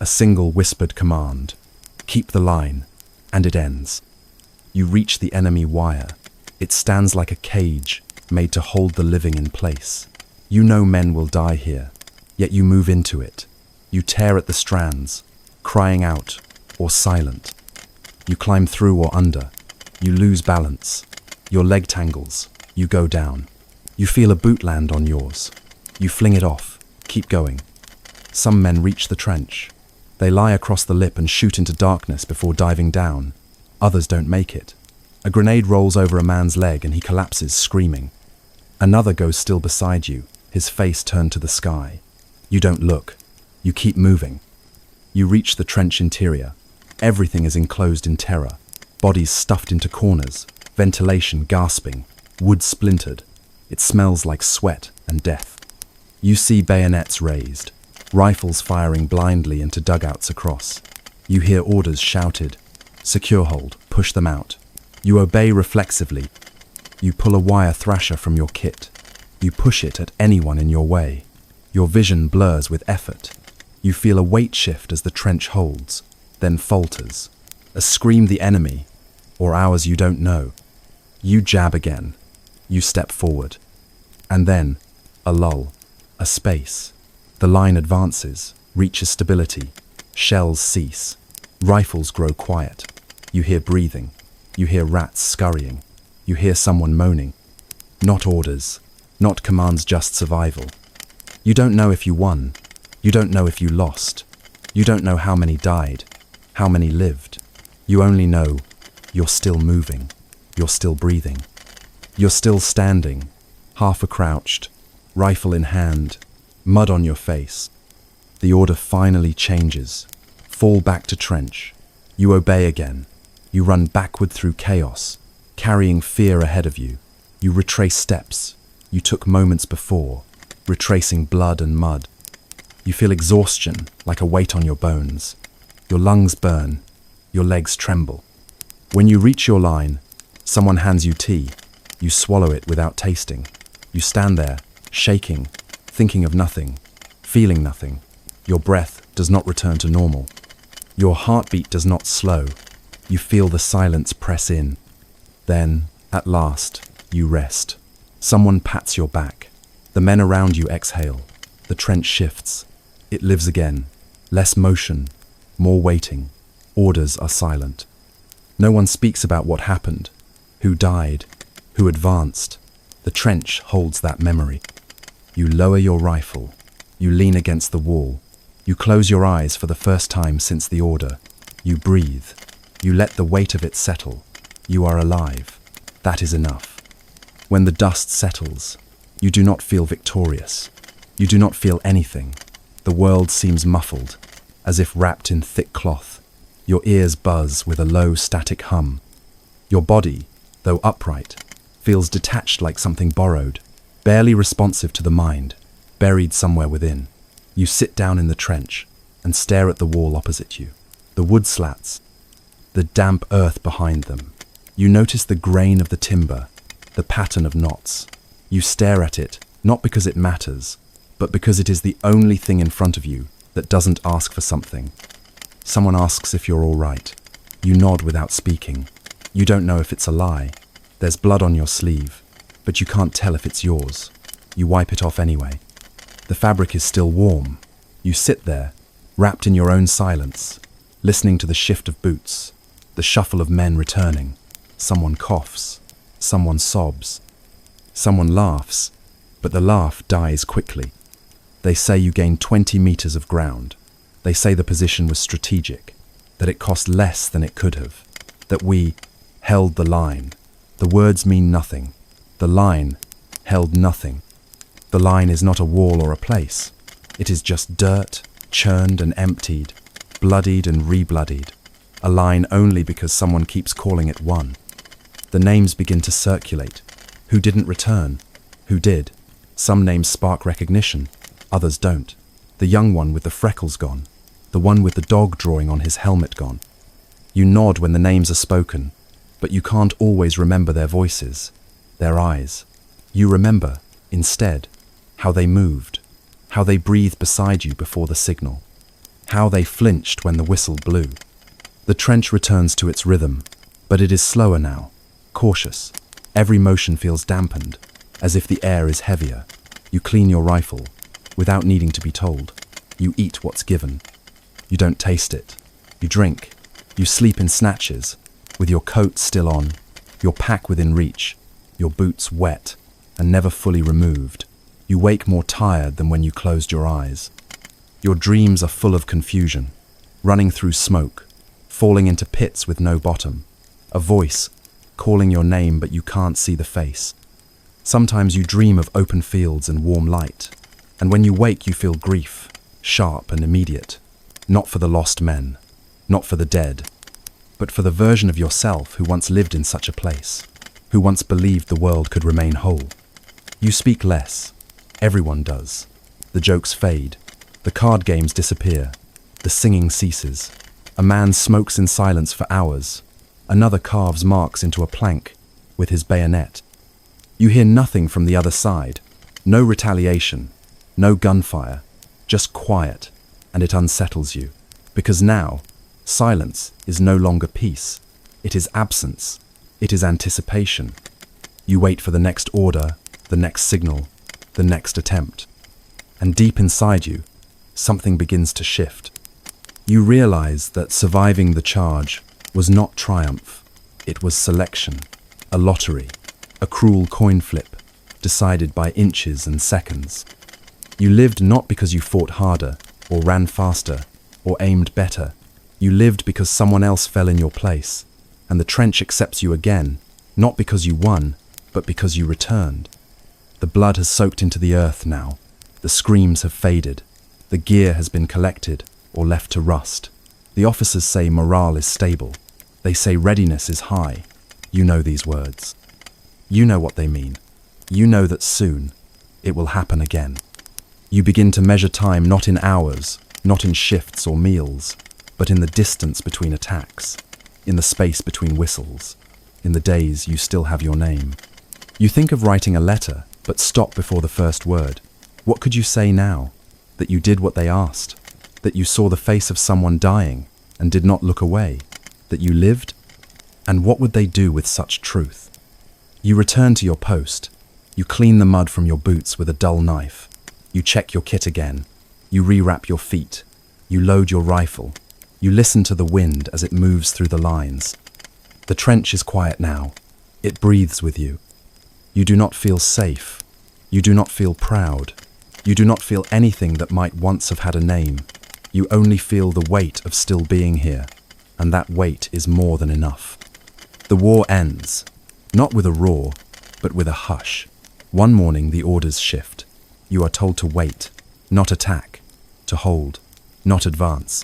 A single whispered command. Keep the line, and it ends. You reach the enemy wire. It stands like a cage, made to hold the living in place. You know men will die here, yet you move into it. You tear at the strands, crying out or silent. You climb through or under. You lose balance. Your leg tangles. You go down. You feel a boot land on yours. You fling it off. Keep going. Some men reach the trench. They lie across the lip and shoot into darkness before diving down. Others don't make it. A grenade rolls over a man's leg and he collapses screaming. Another goes still beside you, his face turned to the sky. You don't look. You keep moving. You reach the trench interior. Everything is enclosed in terror. Bodies stuffed into corners, ventilation gasping, wood splintered. It smells like sweat and death. You see bayonets raised, rifles firing blindly into dugouts across. You hear orders shouted. Secure hold, push them out. You obey reflexively. You pull a wire thrasher from your kit. You push it at anyone in your way. Your vision blurs with effort. You feel a weight shift as the trench holds, then falters. A scream the enemy, or ours you don't know. You jab again. You step forward. And then, a lull, a space. The line advances, reaches stability. Shells cease. Rifles grow quiet. You hear breathing. You hear rats scurrying. You hear someone moaning. Not orders, not commands, just survival. You don't know if you won. You don't know if you lost. You don't know how many died, how many lived. You only know you're still moving. You're still breathing. You're still standing, half crouched, rifle in hand, mud on your face. The order finally changes. Fall back to trench. You obey again. You run backward through chaos, carrying fear ahead of you. You retrace steps you took moments before, retracing blood and mud. You feel exhaustion like a weight on your bones. Your lungs burn. Your legs tremble. When you reach your line, someone hands you tea. You swallow it without tasting. You stand there, shaking, thinking of nothing, feeling nothing. Your breath does not return to normal. Your heartbeat does not slow. You feel the silence press in. Then, at last, you rest. Someone pats your back. The men around you exhale. The trench shifts. It lives again. Less motion, more waiting. Orders are silent. No one speaks about what happened, who died, who advanced. The trench holds that memory. You lower your rifle. You lean against the wall. You close your eyes for the first time since the order. You breathe. You let the weight of it settle. You are alive. That is enough. When the dust settles, you do not feel victorious. You do not feel anything. The world seems muffled, as if wrapped in thick cloth. Your ears buzz with a low, static hum. Your body, though upright, feels detached like something borrowed, barely responsive to the mind, buried somewhere within. You sit down in the trench and stare at the wall opposite you. The wood slats, the damp earth behind them. You notice the grain of the timber, the pattern of knots. You stare at it, not because it matters, but because it is the only thing in front of you that doesn't ask for something. Someone asks if you're all right. You nod without speaking. You don't know if it's a lie. There's blood on your sleeve, but you can't tell if it's yours. You wipe it off anyway. The fabric is still warm. You sit there, wrapped in your own silence, listening to the shift of boots, the shuffle of men returning. Someone coughs, someone sobs, someone laughs, but the laugh dies quickly. They say you gained 20 meters of ground. They say the position was strategic, that it cost less than it could have, that we held the line. The words mean nothing. The line held nothing. The line is not a wall or a place. It is just dirt, churned and emptied, bloodied and rebloodied. A line only because someone keeps calling it one. The names begin to circulate. Who didn't return? Who did? Some names spark recognition, others don't. The young one with the freckles gone. The one with the dog drawing on his helmet gone. You nod when the names are spoken, but you can't always remember their voices, their eyes. You remember, instead, how they moved, how they breathed beside you before the signal, how they flinched when the whistle blew. The trench returns to its rhythm, but it is slower now, cautious. Every motion feels dampened, as if the air is heavier. You clean your rifle, without needing to be told. You eat what's given. You don't taste it. You drink. You sleep in snatches, with your coat still on, your pack within reach, your boots wet and never fully removed. You wake more tired than when you closed your eyes. Your dreams are full of confusion, running through smoke, falling into pits with no bottom. A voice calling your name, but you can't see the face. Sometimes you dream of open fields and warm light, and when you wake you feel grief, sharp and immediate, not for the lost men, not for the dead, but for the version of yourself who once lived in such a place, who once believed the world could remain whole. You speak less. Everyone does. The jokes fade. The card games disappear. The singing ceases. A man smokes in silence for hours. Another carves marks into a plank with his bayonet. You hear nothing from the other side. No retaliation. No gunfire. Just quiet. And it unsettles you. Because now, silence is no longer peace. It is absence. It is anticipation. You wait for the next order, the next signal, the next attempt. And deep inside you, something begins to shift. You realize that surviving the charge was not triumph. It was selection, a lottery, a cruel coin flip, decided by inches and seconds. You lived not because you fought harder, or ran faster, or aimed better. You lived because someone else fell in your place, and the trench accepts you again, not because you won, but because you returned. The blood has soaked into the earth now. The screams have faded. The gear has been collected or left to rust. The officers say morale is stable. They say readiness is high. You know these words. You know what they mean. You know that soon it will happen again. You begin to measure time not in hours, not in shifts or meals, but in the distance between attacks, in the space between whistles, in the days you still have your name. You think of writing a letter, but stop before the first word. What could you say now? That you did what they asked? That you saw the face of someone dying and did not look away? That you lived? And what would they do with such truth? You return to your post. You clean the mud from your boots with a dull knife. You check your kit again. You rewrap your feet. You load your rifle. You listen to the wind as it moves through the lines. The trench is quiet now. It breathes with you. You do not feel safe. You do not feel proud. You do not feel anything that might once have had a name. You only feel the weight of still being here, and that weight is more than enough. The war ends, not with a roar, but with a hush. One morning the orders shift. You are told to wait, not attack, to hold, not advance.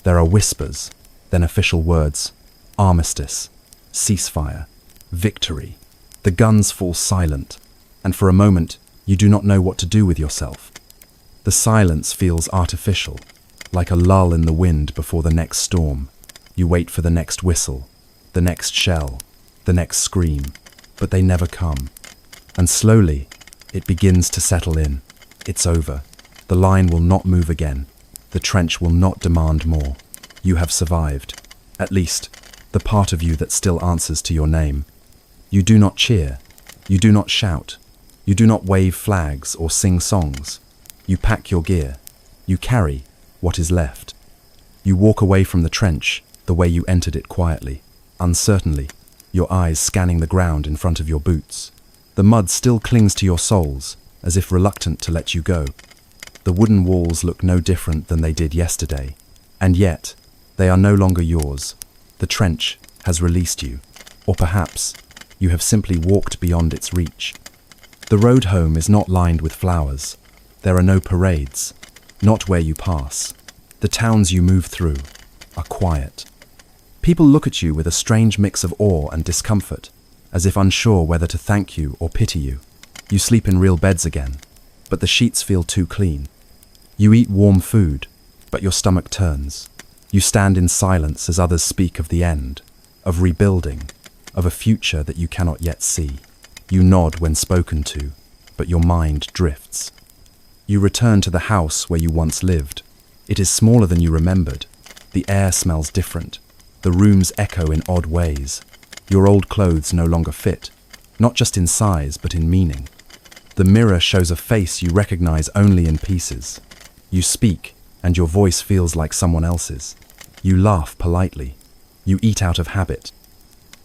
There are whispers, then official words, armistice, ceasefire, victory. The guns fall silent, and for a moment you do not know what to do with yourself. The silence feels artificial, like a lull in the wind before the next storm. You wait for the next whistle, the next shell, the next scream, but they never come. And slowly, it begins to settle in. It's over. The line will not move again. The trench will not demand more. You have survived. At least, the part of you that still answers to your name. You do not cheer, you do not shout, you do not wave flags or sing songs. You pack your gear, you carry what is left. You walk away from the trench the way you entered it quietly, uncertainly, your eyes scanning the ground in front of your boots. The mud still clings to your soles, as if reluctant to let you go. The wooden walls look no different than they did yesterday, and yet they are no longer yours. The trench has released you, or perhaps you have simply walked beyond its reach. The road home is not lined with flowers. There are no parades, not where you pass. The towns you move through are quiet. People look at you with a strange mix of awe and discomfort, as if unsure whether to thank you or pity you. You sleep in real beds again, but the sheets feel too clean. You eat warm food, but your stomach turns. You stand in silence as others speak of the end, of rebuilding, of a future that you cannot yet see. You nod when spoken to, but your mind drifts. You return to the house where you once lived. It is smaller than you remembered. The air smells different. The rooms echo in odd ways. Your old clothes no longer fit, not just in size, but in meaning. The mirror shows a face you recognize only in pieces. You speak, and your voice feels like someone else's. You laugh politely. You eat out of habit.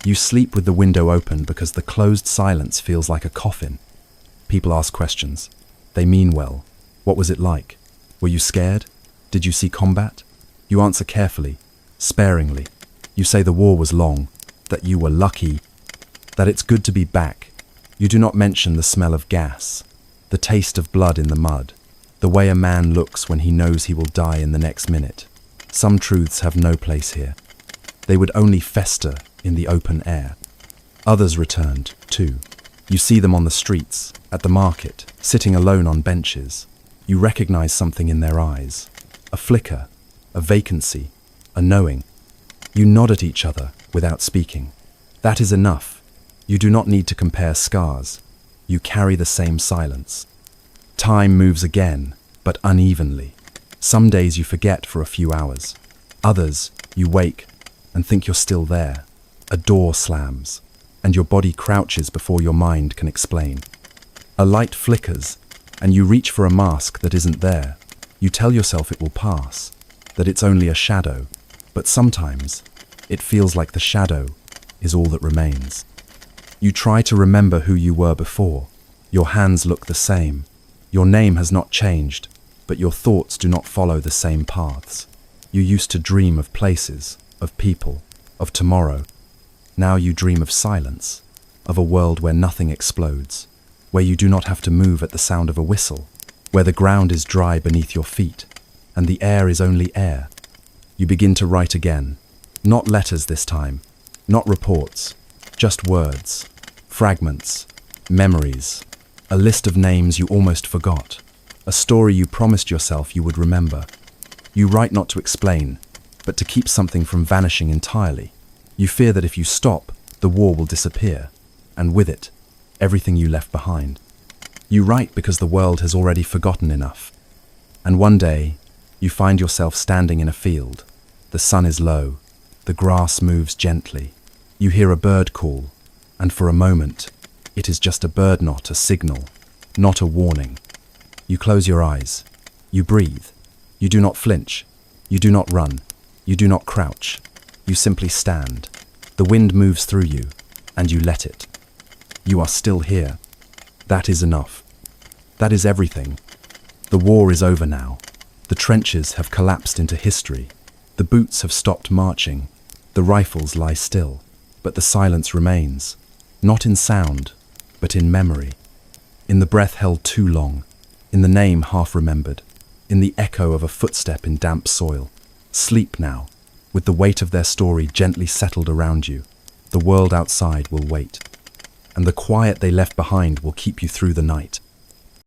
You sleep with the window open because the closed silence feels like a coffin. People ask questions. They mean well. What was it like? Were you scared? Did you see combat? You answer carefully, sparingly. You say the war was long, that you were lucky, that it's good to be back. You do not mention the smell of gas, the taste of blood in the mud, the way a man looks when he knows he will die in the next minute. Some truths have no place here. They would only fester in the open air. Others returned, too. You see them on the streets, at the market, sitting alone on benches. You recognize something in their eyes. A flicker, a vacancy, a knowing. You nod at each other without speaking. That is enough. You do not need to compare scars. You carry the same silence. Time moves again, but unevenly. Some days you forget for a few hours. Others, you wake and think you're still there. A door slams, and your body crouches before your mind can explain. A light flickers, and you reach for a mask that isn't there. You tell yourself it will pass, that it's only a shadow, but sometimes it feels like the shadow is all that remains. You try to remember who you were before. Your hands look the same. Your name has not changed, but your thoughts do not follow the same paths. You used to dream of places, of people, of tomorrow. Now you dream of silence, of a world where nothing explodes, where you do not have to move at the sound of a whistle, where the ground is dry beneath your feet, and the air is only air. You begin to write again, not letters this time, not reports, just words, fragments, memories, a list of names you almost forgot, a story you promised yourself you would remember. You write not to explain, but to keep something from vanishing entirely. You fear that if you stop, the war will disappear, and with it, everything you left behind. You write because the world has already forgotten enough. And one day, you find yourself standing in a field. The sun is low, the grass moves gently. You hear a bird call, and for a moment, it is just a bird, not a signal, not a warning. You close your eyes. You breathe. You do not flinch. You do not run. You do not crouch. You simply stand. The wind moves through you, and you let it. You are still here. That is enough. That is everything. The war is over now. The trenches have collapsed into history. The boots have stopped marching. The rifles lie still. But the silence remains, not in sound, but in memory. In the breath held too long, in the name half remembered, in the echo of a footstep in damp soil. Sleep now, with the weight of their story gently settled around you. The world outside will wait, and the quiet they left behind will keep you through the night.